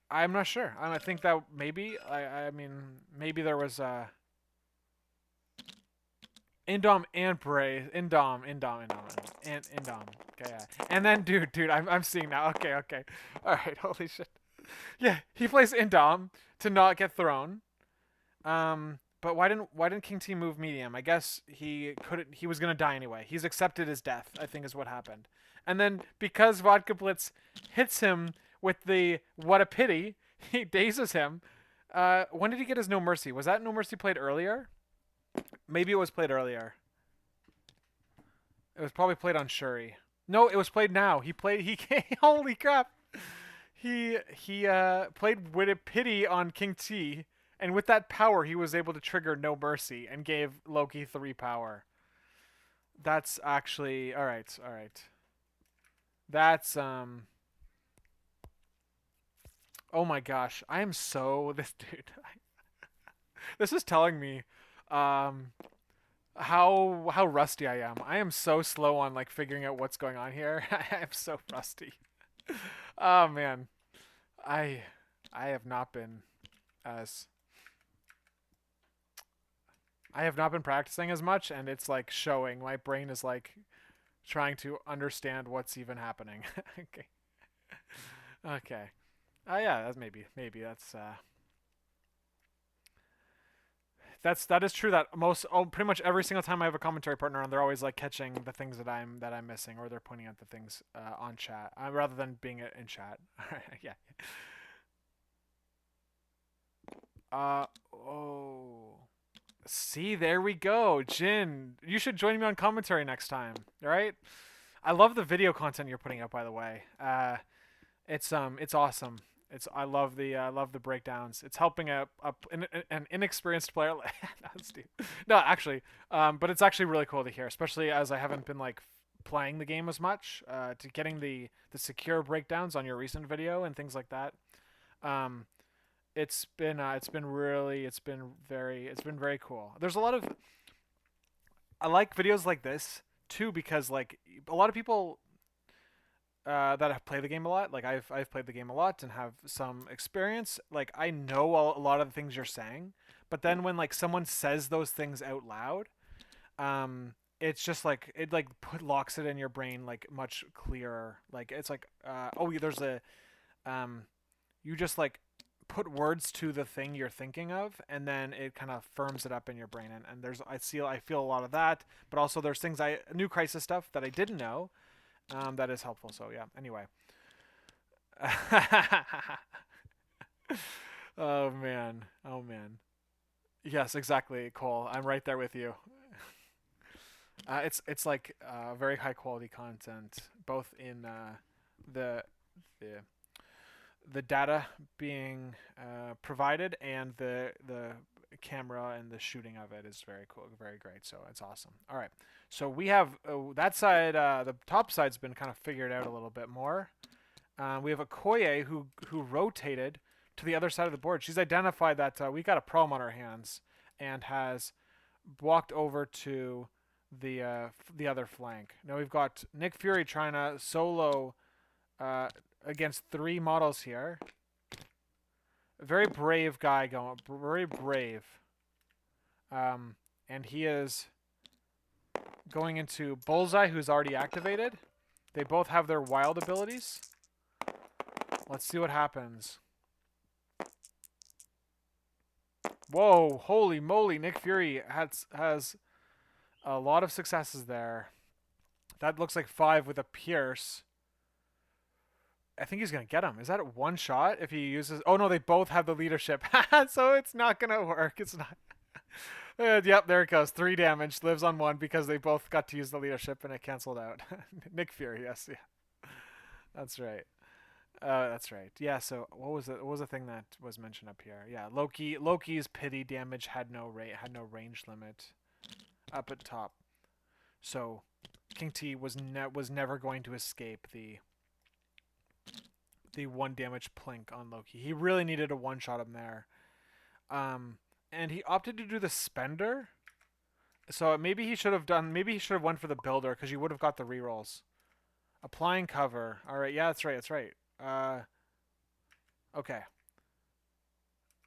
I'm not sure. I think that maybe. I mean, maybe there was Indom and Bray. Indom. And Indom. Okay, yeah. And then, dude, I'm seeing now. Okay. All right, holy shit. Yeah, he plays Indom to not get thrown. But why didn't King T move medium? I guess he couldn't. He was gonna die anyway. He's accepted his death, I think, is what happened. And then because Vodkablitz hits him with the what a pity, he dazes him. When did he get his No Mercy? Was that No Mercy played earlier? Maybe it was played earlier. It was probably played on Shuri. No, it was played now. He played. He holy crap. He played with a pity on King T, and with that power, he was able to trigger No Mercy and gave Loki 3 power. That's actually all right. All right. That's Oh my gosh, I am so this dude. This is telling me, um, how rusty I am. I am so slow on like figuring out what's going on here. I am so rusty. Oh man, I I have not been as I have not been practicing as much, and it's like showing. My brain is like trying to understand what's even happening. Okay. Okay. Yeah, that's maybe that is true that pretty much every single time I have a commentary partner on, they're always like catching the things that I'm missing, or they're pointing out the things on chat rather than being in chat. Yeah. Oh. See, there we go. Jin, you should join me on commentary next time. All right? I love the video content you're putting out, by the way. It's awesome. I love the breakdowns. It's helping an inexperienced player. No, actually, but it's actually really cool to hear, especially as I haven't been like playing the game as much. To getting the secure breakdowns on your recent video and things like that. Um, it's been very cool. There's a lot of I like videos like this too because like a lot of people that have played the game a lot. Like I've played the game a lot and have some experience. Like I know a lot of the things you're saying, but then when like someone says those things out loud, it's just like it like locks it in your brain like much clearer. Like it's like there's a you just like put words to the thing you're thinking of, and then it kind of firms it up in your brain. And I feel a lot of that, but also there's things new crisis stuff that I didn't know that is helpful. So yeah. Anyway. Oh man. Oh man. Yes, exactly, Cole. I'm right there with you. It's like very high quality content, both in the the the data being provided and the camera and the shooting of it is very cool, very great. So it's awesome. All right, so we have that side. The top side's been kind of figured out a little bit more. We have a Koye who rotated to the other side of the board. She's identified that we got a problem on our hands and has walked over to the other flank. Now we've got Nick Fury trying to solo against 3 models here. A very brave guy going, very brave. And he is going into Bullseye, who's already activated. They both have their wild abilities. Let's see what happens. Whoa, holy moly, Nick Fury has a lot of successes there. That looks like 5 with a Pierce. I think he's going to get him. Is that a one shot if he uses... Oh, no, they both have the leadership. So it's not going to work. It's not... Yep, there it goes. 3 damage. Lives on 1 because they both got to use the leadership and it canceled out. Nick Fury, yes. Yeah. That's right. That's right. Yeah, so what was the thing that was mentioned up here? Yeah, Loki's pity damage had no range limit up at top. So King T was never going to escape the 1 damage plink on Loki. He really needed a one-shot him there. And he opted to do the spender. So maybe he should have went for the builder because you would have got the rerolls. Applying cover. All right, yeah, that's right. Okay.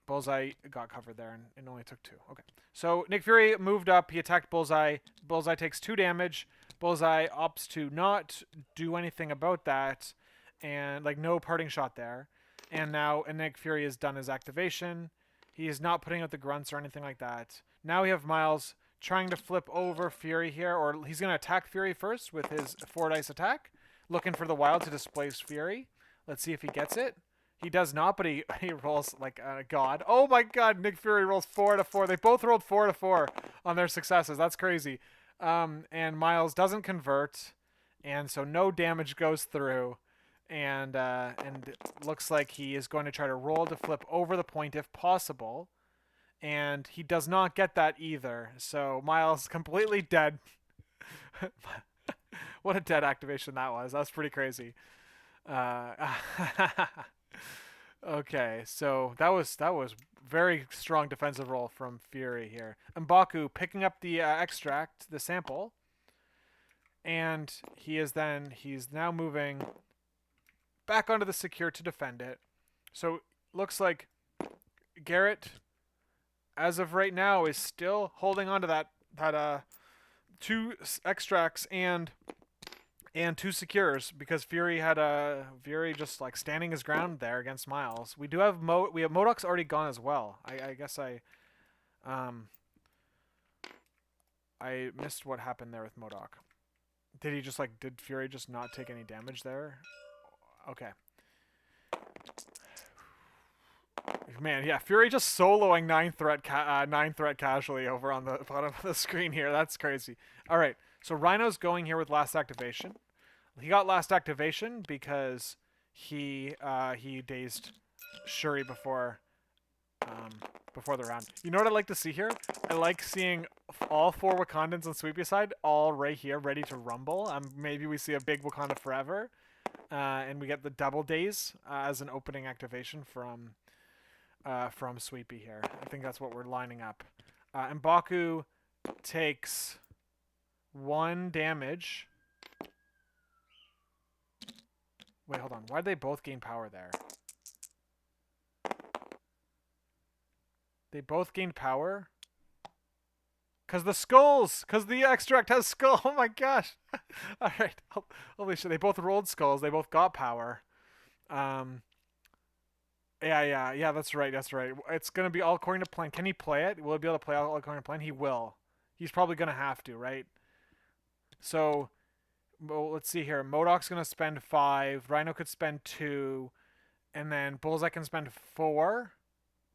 Bullseye got covered there, and it only took 2. Okay. So Nick Fury moved up. He attacked Bullseye. Bullseye takes 2 damage. Bullseye opts to not do anything about that, and like no parting shot there. And now Nick Fury has done his activation. He is not putting out the grunts or anything like that. Now we have Miles trying to flip over Fury here, or he's going to attack Fury first with his 4 dice attack, looking for the wild to displace Fury. Let's see if he gets it. He does not, but he rolls like a god. Oh my god, Nick Fury rolls 4 to 4. They both rolled 4 to 4 on their successes. That's crazy. And Miles doesn't convert, and so no damage goes through. And looks like he is going to try to roll to flip over the point if possible. And he does not get that either. So Miles completely dead. What a dead activation that was. That's pretty crazy. Okay, so that was very strong defensive roll from Fury here. M'Baku picking up the extract, the sample, and he's now moving back onto the secure to defend it. So looks like Garrett, as of right now, is still holding on to that 2 extracts and 2 secures because Fury just like standing his ground there against Miles. We have MODOK's already gone as well. I guess I missed what happened there with MODOK. Did Fury just not take any damage there? Okay. Man, yeah, Fury just soloing 9 threat casually over on the bottom of the screen here. That's crazy. All right, so Rhino's going here with last activation. He got last activation because he dazed Shuri before the round. You know what I like to see here? I like seeing all 4 Wakandans on Sweepy side all right here, ready to rumble. Maybe we see a big Wakanda forever, and we get the double daze as an opening activation from Sweepy here. I think that's what we're lining up. M'Baku takes 1 damage. Wait, hold on. Why'd they both gain power there? They both gained power? Because the skulls! Because the extract has skull! Oh my gosh! Alright. Holy shit. They both rolled skulls. They both got power. Yeah, that's right. It's going to be all according to plan. Can he play it? Will he be able to play all according to plan? He will. He's probably going to have to, right? So, well, let's see here. MODOK's going to spend 5. Rhino could spend 2. And then Bullseye can spend 4.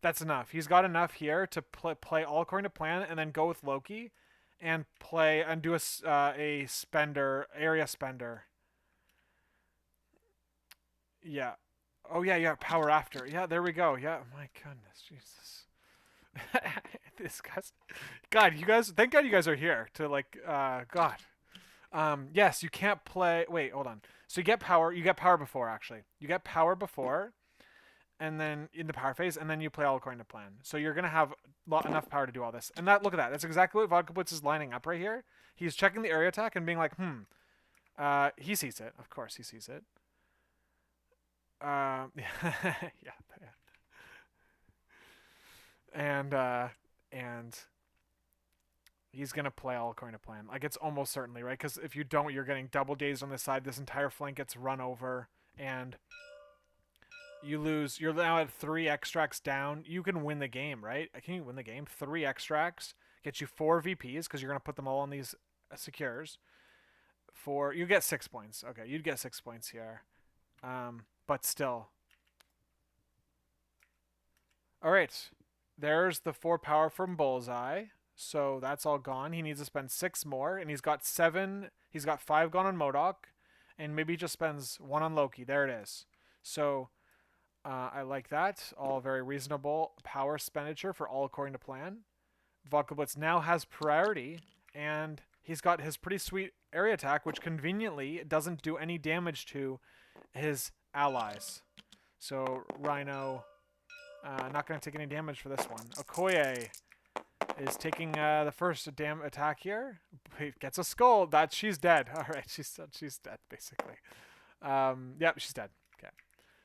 That's enough. He's got enough here to play all according to plan and then go with Loki and do a spender, area spender. Yeah. Oh, yeah, power after. Yeah, there we go. Yeah, my goodness, Jesus. This guy's... God, you guys... Thank God you guys are here to, like, God. Yes, you can't play... Wait, hold on. So you get power. You get power before, actually. You get power before, and then in the power phase, and then you play all according to plan. So you're going to have enough power to do all this. And that, look at that. That's exactly what Vodkablitz is lining up right here. He's checking the area attack and being like, he sees it. Of course he sees it. Yeah. And he's going to play all according to plan. Like, it's almost certainly, right? Because if you don't, you're getting double dazed on this side. This entire flank gets run over, and you lose. You're now at 3 extracts down. You can win the game, right? Can you win the game? 3 extracts get you 4 VPs because you're going to put them all on these secures. You get 6 points. Okay, you'd get 6 points here. But still. All right. There's the 4 power from Bullseye. So that's all gone. He needs to spend 6 more, and he's got 7. He's got 5 gone on MODOK, and maybe he just spends 1 on Loki. There it is. So I like that. All very reasonable power expenditure for all according to plan. Vodkablitz now has priority, and he's got his pretty sweet area attack, which conveniently doesn't do any damage to his allies. So Rhino, not going to take any damage for this one. Okoye is taking the first attack here. He gets a skull. She's dead. All right, she's dead basically. Yep, she's dead. Okay,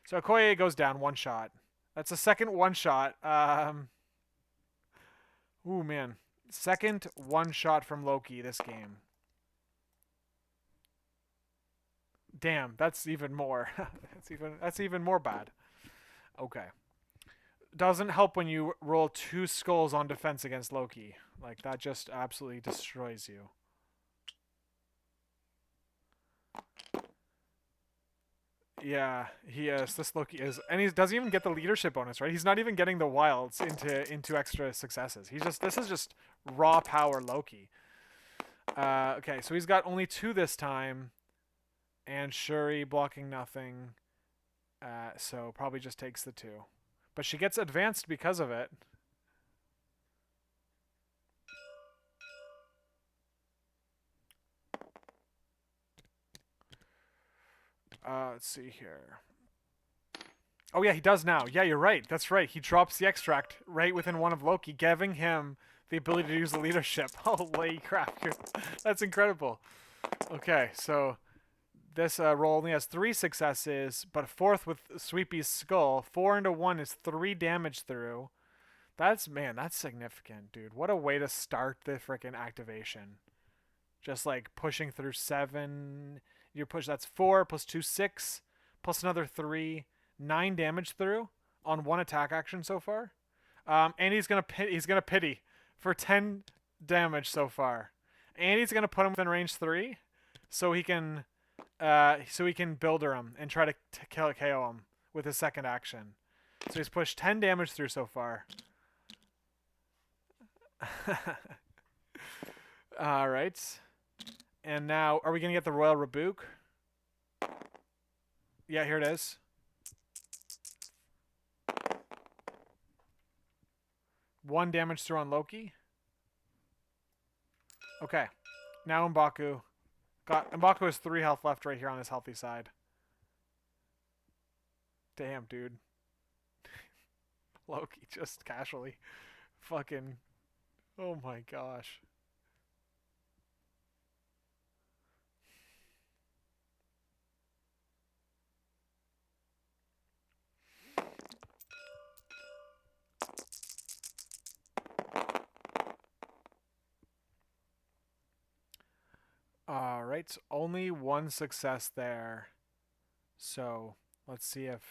so Okoye goes down 1 shot. That's a second 1 shot. Ooh man, second 1 shot from Loki this game. Damn, that's even more. that's even more bad. Okay. Doesn't help when you roll 2 skulls on defense against Loki. Like, that just absolutely destroys you. Yeah, he is. This Loki is, and he doesn't even get the leadership bonus, right? He's not even getting the wilds into extra successes. This is just raw power Loki. Okay, so he's got only 2 this time, and Shuri blocking nothing. So probably just takes the 2. But she gets advanced because of it. Let's see here. Oh, yeah, he does now. Yeah, you're right. That's right. He drops the extract right within 1 of Loki, giving him the ability to use the leadership. Holy crap. That's incredible. Okay, so this roll only has 3 successes, but 4th with Sweepy's skull. 4 into 1 is 3 damage through. That's significant, dude. What a way to start the freaking activation. Just like pushing through 7. You push, that's 4 plus 2, 6, plus another 3, 9 damage through on 1 attack action so far. And he's gonna pity for 10 damage so far. And he's gonna put him within range 3, so he can builder him and try to KO him with his second action. So he's pushed 10 damage through so far. All right. And now, are we going to get the Royal Rebuke? Yeah, here it is. One damage through on Loki. Okay. Now M'Baku. M'Baku has 3 health left right here on his healthy side. Damn, dude. Loki just casually. Fucking. Oh my gosh. Alright, only 1 success there. So, let's see if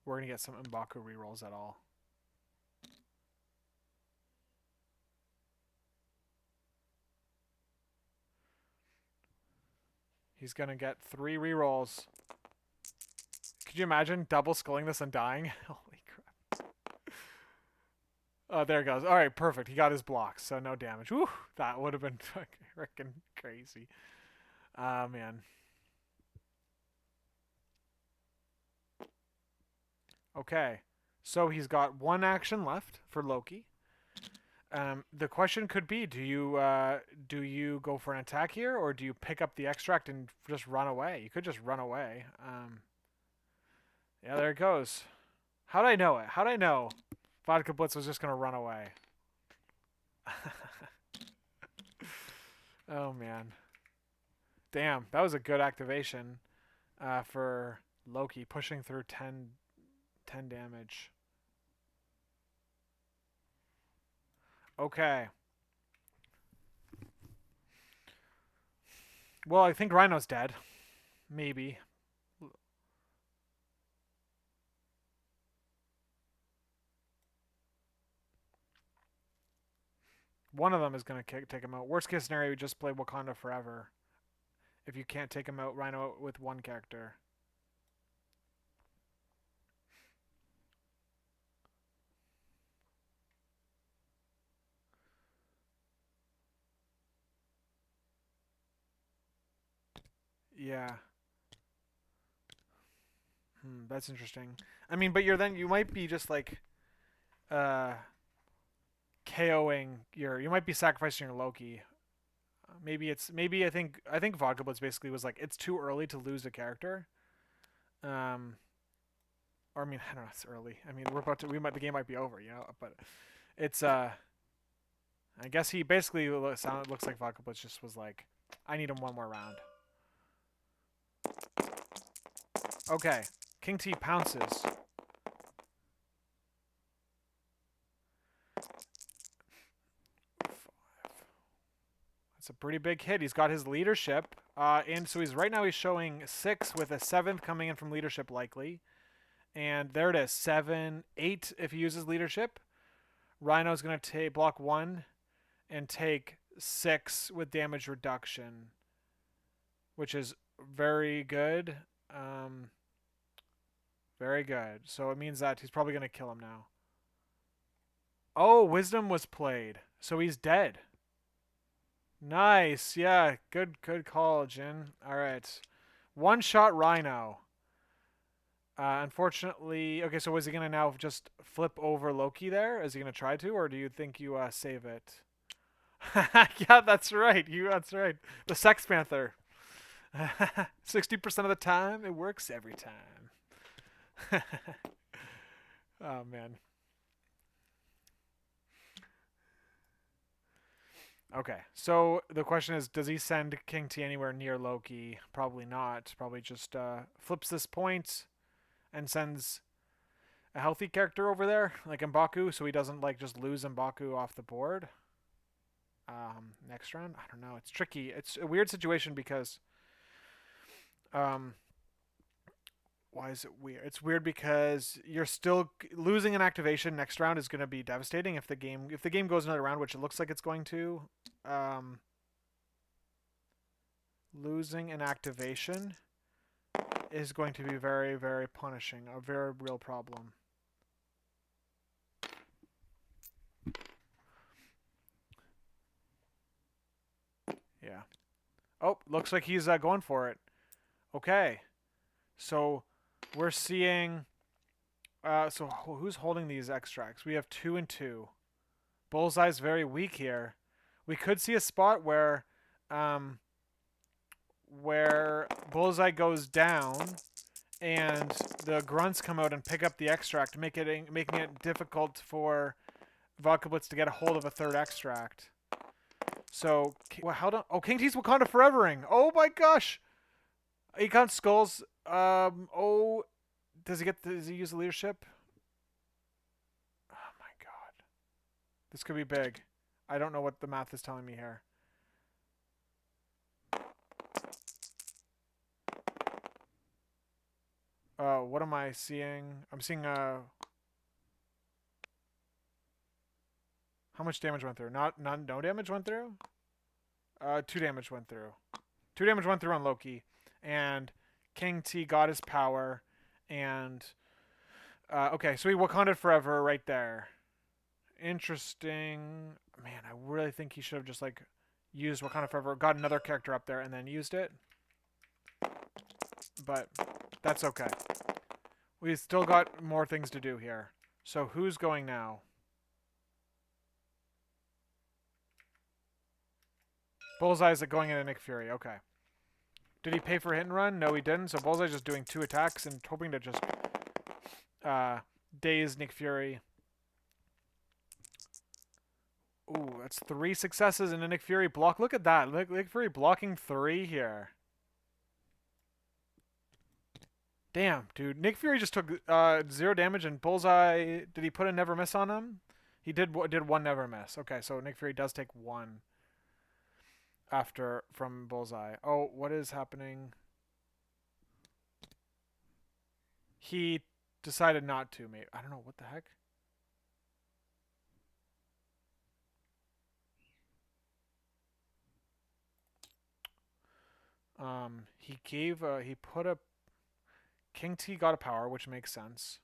we're going to get some M'Baku rerolls at all. He's going to get 3 rerolls. Could you imagine double sculling this and dying? Holy crap. Oh, there it goes. All right, perfect. He got his blocks, so no damage. Whew, that would have been freaking crazy. Ah, man. Okay, so he's got 1 action left for Loki. The question could be, do you go for an attack here, or do you pick up the extract and just run away? You could just run away. Yeah, there it goes. How'd I know it? How'd I know Vodkablitz was just gonna run away? Oh man, damn, that was a good activation for Loki, pushing through 10 damage. Okay. Well, I think Rhino's dead. Maybe. One of them is going to take him out. Worst case scenario, you just play Wakanda forever. If you can't take him out, Rhino with one character. Yeah. That's interesting. I mean, but you might be just like uh KOing you might be sacrificing your Loki. Maybe I think Vodkablitz basically was like, it's too early to lose a character. Um or I mean, I don't know, it's early. I mean, the game might be over, but it's I guess he basically looks like Vodkablitz just was like, I need him one more round. Okay. King T pounces. That's a pretty big hit. He's got his leadership. And so right now he's showing 6 with a 7th coming in from leadership likely. And there it is. 7, 8 if he uses leadership. Rhino's going to block 1 and take 6 with damage reduction, which is very good. Very good. So it means that he's probably going to kill him now. Oh, Wisdom was played. So he's dead. Nice. Yeah, good call, Jin. All right. One-shot Rhino. Unfortunately, okay, so is he going to now just flip over Loki there? Is he going to try to, or do you think you save it? Yeah, that's right. That's right. The Sex Panther. 60% of the time, it works every time. Oh, man. Okay, so the question is, does he send King T anywhere near Loki? Probably not. Probably just flips this point and sends a healthy character over there, like M'Baku, so he doesn't like just lose M'Baku off the board. Next round? I don't know. It's tricky. It's a weird situation because why is it weird? It's weird because you're still losing an activation next round is going to be devastating if the game goes another round, which it looks like it's going to. Losing an activation is going to be very, very punishing, a very real problem. Yeah. Oh, looks like he's going for it. Okay. So we're seeing... so who's holding these extracts? We have 2 and 2. Bullseye's very weak here. We could see a spot where Bullseye goes down and the grunts come out and pick up the extract, making it difficult for Vodkablitz to get a hold of a 3rd extract. So, oh, King T's Wakanda Forevering. Oh my gosh. He can't skulls. Oh, does he use the leadership? Oh my god. This could be big. I don't know what the math is telling me here. What am I seeing? I'm seeing how much damage went through? No damage went through? 2 damage went through. 2 damage went through on Loki. And King T got his power. And okay, so he Wakanda forever right there. Interesting. Man, I really think he should have just like used Wakanda forever, got another character up there, and then used it. But that's okay. We've still got more things to do here. So who's going now? Bullseye's going into Nick Fury. Okay. Did he pay for hit and run? No, he didn't. So Bullseye's just doing 2 attacks and hoping to just daze Nick Fury. Ooh, that's 3 successes in a Nick Fury block. Look at that. Nick Fury blocking 3 here. Damn, dude. Nick Fury just took 0 damage, and Bullseye, did he put a never miss on him? He did 1 never miss. Okay, so Nick Fury does take 1 after from Bullseye. Oh, what is happening? He decided not to, maybe. I don't know, what the heck? He put a King T got a power, which makes sense.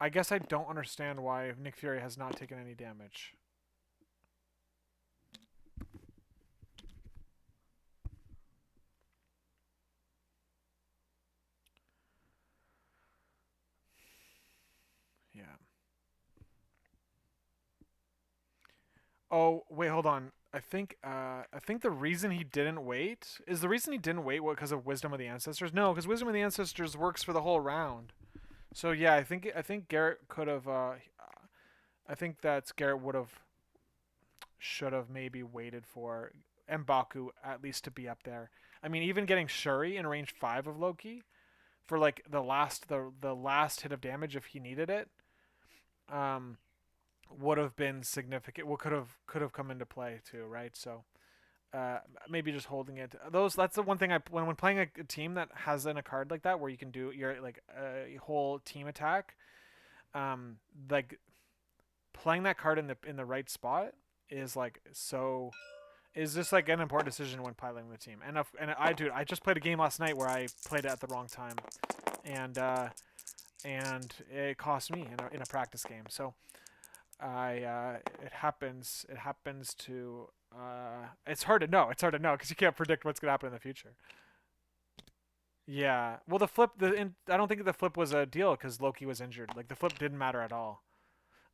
I guess I don't understand why Nick Fury has not taken any damage. Yeah. Oh, wait, hold on. I think the reason he didn't wait is the reason he didn't wait because of Wisdom of the Ancestors. No, because Wisdom of the Ancestors works for the whole round. So yeah, I think Garrett could have. I think that Garrett should have maybe waited for M'Baku at least to be up there. I mean, even getting Shuri in range 5 of Loki for like the last hit of damage if he needed it. Would have been significant. What could have come into play too, right? So maybe just holding it. That's the one thing when playing a team that has in a card like that where you can do your like a whole team attack. Like playing that card in the right spot is like so is just like an important decision when piloting the team. And I just played a game last night where I played it at the wrong time, and it cost me in a practice game. So it happens to it's hard to know because you can't predict what's gonna happen in the future. Yeah, well, I don't think the flip was a deal because Loki was injured. Like the flip didn't matter at all.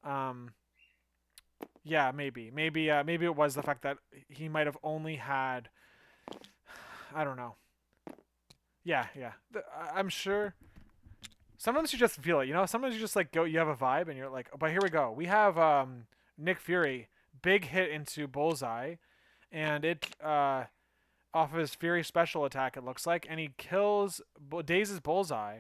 Um, yeah, maybe it was the fact that he might have only had, I don't know. Yeah, yeah. I'm sure. Sometimes you just feel it, you know. Sometimes you just like go. You have a vibe, and you're like, oh, but here we go. We have Nick Fury, big hit into Bullseye, and it off of his Fury special attack. It looks like, and he dazes Bullseye.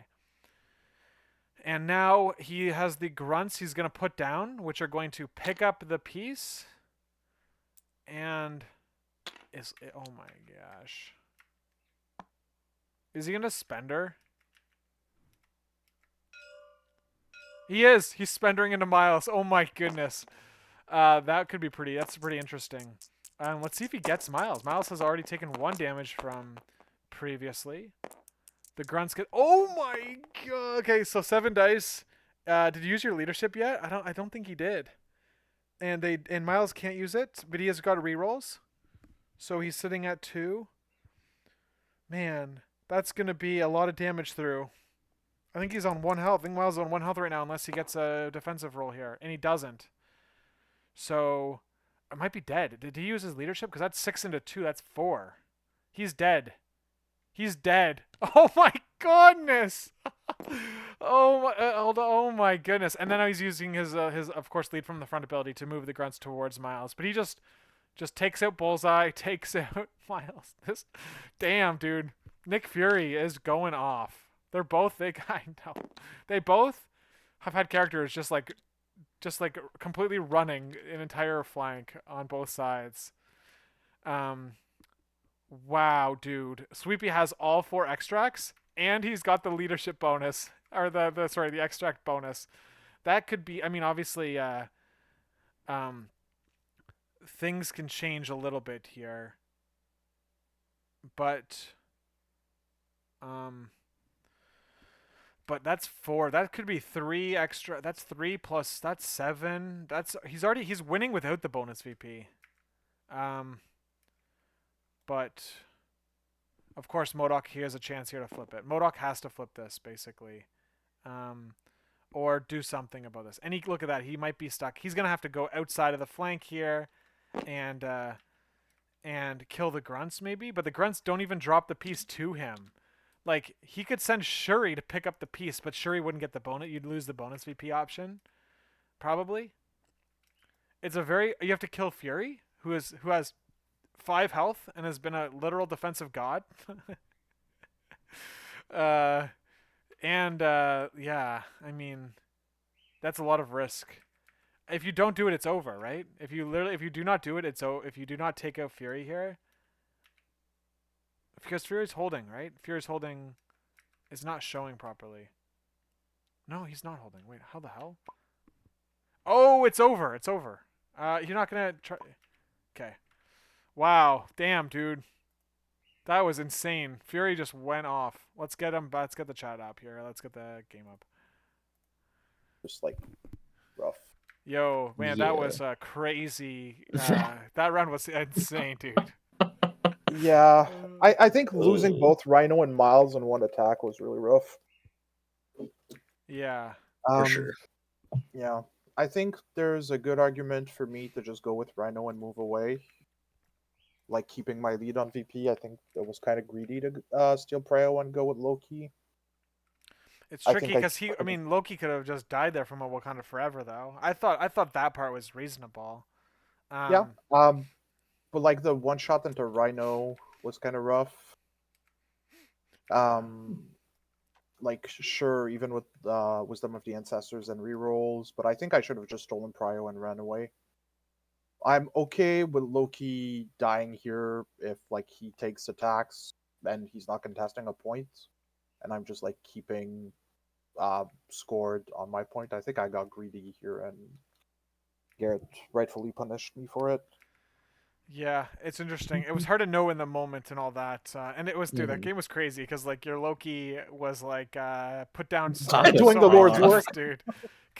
And now he has the grunts he's gonna put down, which are going to pick up the piece. And oh my gosh, is he gonna spender? He is. He's spendering into Miles. Oh my goodness. That could be pretty. That's pretty interesting. Let's see if he gets Miles. Miles has already taken 1 damage from previously. The grunts get. Oh my god. Okay, so 7 dice. Did you use your leadership yet? I don't think he did. And Miles can't use it, but he has got rerolls. So he's sitting at 2. Man, that's gonna be a lot of damage through. I think he's on 1 health. I think Miles is on 1 health right now unless he gets a defensive roll here. And he doesn't. So, I might be dead. Did he use his leadership? Because that's 6 into 2. That's 4. He's dead. He's dead. Oh my goodness! Oh my goodness! And then he's using his of course lead from the front ability to move the grunts towards Miles. But he just takes out Bullseye, takes out Miles. Damn, dude. Nick Fury is going off. They're both I know. They both have had characters just like completely running an entire flank on both sides. Wow, dude. Sweepy has all 4 extracts and he's got the leadership bonus or the extract bonus. That could be, I mean, obviously things can change a little bit here. But that's 4. That could be 3 extra. That's 3 plus. That's 7. He's winning without the bonus VP. But of course MODOK he has a chance here to flip it. MODOK has to flip this basically, or do something about this. And look at that. He might be stuck. He's gonna have to go outside of the flank here, and and kill the grunts maybe, but the grunts don't even drop the piece to him. Like he could send Shuri to pick up the piece, but Shuri wouldn't get the bonus. You'd lose the bonus VP option probably. It's a very you have to kill Fury, who has 5 health and has been a literal defensive god. uh, and yeah, I mean that's a lot of risk. If you don't do it, it's over, right? If you do not do it, if you do not take out Fury here, because Fury's holding, right? Fury's holding is not showing properly. No, he's not holding. Wait, how the hell? Oh, it's over. It's over. You're not gonna try. Okay. Wow. Damn, dude. That was insane. Fury just went off. Let's get him. Let's get the chat up here. Let's get the game up. Just like rough. Yo, man, Yeah. that was crazy. That round was insane, dude. Yeah, I think losing both Rhino and Miles in one attack was really rough. Yeah. For sure. Yeah, I think there's a good argument for me to just go with Rhino and move away. Like keeping my lead on VP, I think it was kind of greedy to steal Prio and go with Loki. It's I tricky think because I mean, Loki could have just died there from a Wakanda Forever, though. I thought that part was reasonable. Yeah, but like the one shot into Rhino was kind of rough. Like sure, even with Wisdom of the Ancestors and rerolls, but I think I should have just stolen Prio and ran away. I'm okay with Loki dying here if like he takes attacks and he's not contesting a point, and I'm just like keeping scored on my point. I think I got greedy here, and Garrett rightfully punished me for it. Yeah, it's interesting. It was hard to know in the moment and all that, and it was, dude. That game was crazy because like your Loki was like put down Doing the Lord's work, dude.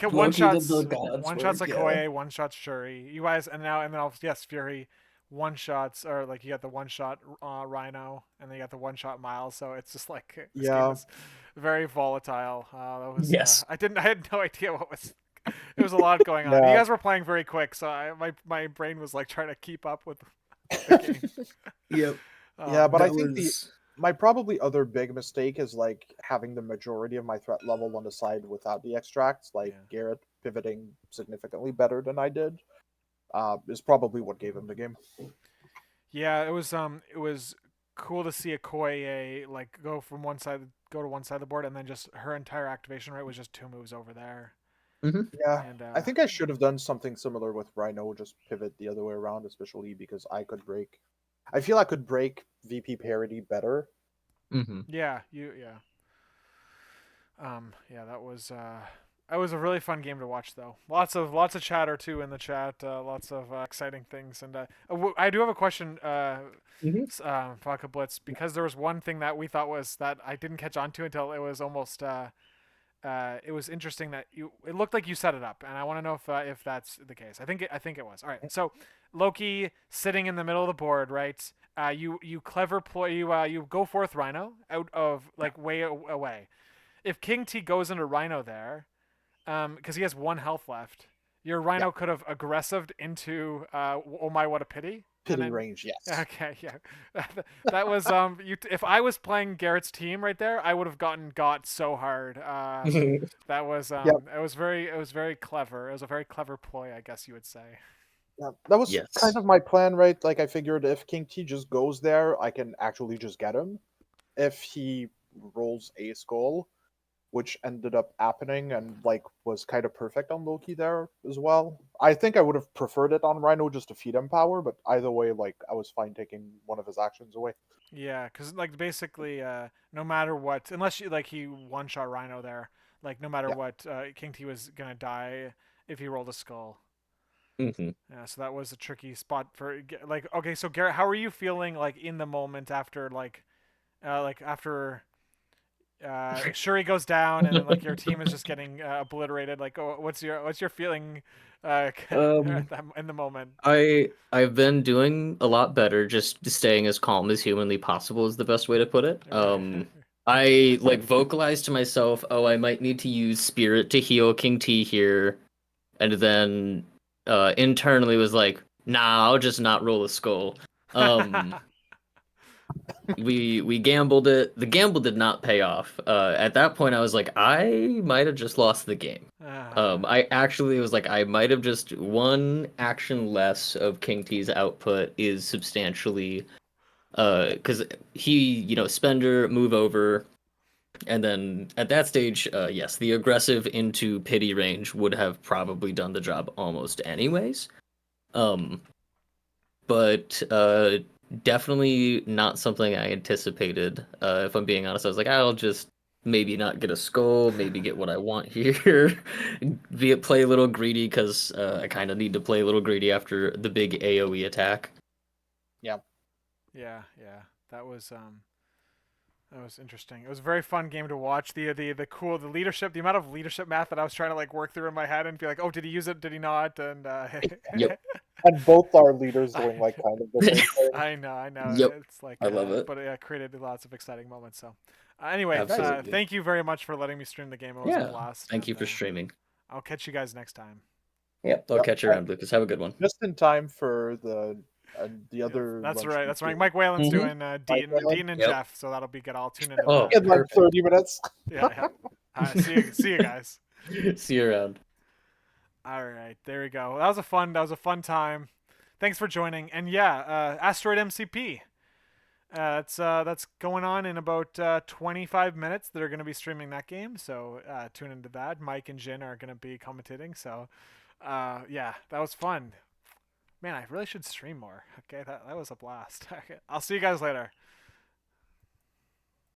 Loki did the God's One shots work, Okoye, one shots Shuri. You guys, and then yes, Fury, one shots or like you got the one shot Rhino, and then you got the one shot Miles. So it's just like this game was very volatile. That was Yes. I had no idea what was. There was a lot going on. Yeah. You guys were playing very quick, so my brain was like trying to keep up with the game. Yep. Yeah, but I That think was... my probably other big mistake is like having the majority of my threat level on the side without the extracts, like Garrett pivoting significantly better than I did, is probably what gave him the game. Yeah, it was cool to see Okoye like go to one side of the board, and then just her entire activation rate was just 2 moves over there. Yeah, And, I think I should have done something similar with Rhino, just pivot the other way around, especially because I feel I could break VP parity better. Yeah, that was a really fun game to watch, though. Lots of chatter too in the chat. Lots of exciting things, and I do have a question, Vodkablitz, because there was one thing that we thought was that I didn't catch on to until it was almost. It was interesting that it looked like you set it up, and I want to know if that's the case. I think it was. All right, so Loki sitting in the middle of the board, right? You clever ploy. You go forth Rhino out of like way away. If King T goes into Rhino there, because he has 1 health left, your Rhino could have aggressived into oh my, what a pity. Pity range, yes. Okay, yeah. That was if I was playing Garrett's team right there, I would have got so hard. That was it was very clever. It was a very clever ploy, I guess you would say. Yeah, that was kind of my plan, right? Like I figured if King T just goes there, I can actually just get him. If he rolls a skull, which ended up happening and like was kind of perfect on Loki there as well. I think I would have preferred it on Rhino just to feed him power, but either way, like I was fine taking one of his actions away. Yeah, because like basically, no matter what, unless he one shot Rhino there, like no matter what, King T was gonna die if he rolled a skull. Yeah, so that was a tricky spot for like. Okay, so Garrett, how are you feeling like in the moment after after Shuri goes down and then like your team is just getting obliterated? Like, what's your feeling in the moment? I've been doing a lot better. Just staying as calm as humanly possible is the best way to put it. I like vocalized to myself, oh, I might need to use Spirit to heal King T here, and then internally was like, nah, I'll just not roll a skull. Um, we gambled it. The gamble did not pay off. At that point, I was like, I might have just lost the game. I actually was like, I might have just one action less of King T's output is substantially, because spender, move over, and then at that stage, yes, the aggressive into pity range would have probably done the job almost anyways. Um, but definitely not something I anticipated. If I'm being honest, I was like, I'll just maybe not get a skull, maybe get what I want here, play a little greedy because I kind of need to play a little greedy after the big AOE attack. Yeah. Yeah, that was interesting. It was a very fun game to watch. The leadership, the amount of leadership math that I was trying to like work through in my head and be like, oh, did he use it? Did he not? And Yep. And both our leaders doing like kind of the same thing. I know. Yep. It's like I love it. but it created lots of exciting moments. So, anyway, Absolutely. thank you very much for letting me stream the game. It was a blast. Thank you and, for streaming. I'll catch you guys next time. Yep. I'll catch you around, Lucas. Have a good one. Just in time for the other. That's lunch right. That's right. meeting. Mike Whalen's Mhm. doing Dean and Yep. Jeff, so that'll be good. I'll tune into Oh, that. In like 30 minutes. Yeah. See you guys. See you around. All right, there we go. That was a fun time. Thanks for joining. And yeah, Asteroid MCP. That's going on in about 25 minutes. They're going to be streaming that game, so tune into that. Mike and Jin are going to be commentating. So yeah, that was fun. Man, I really should stream more. Okay, that was a blast. I'll see you guys later.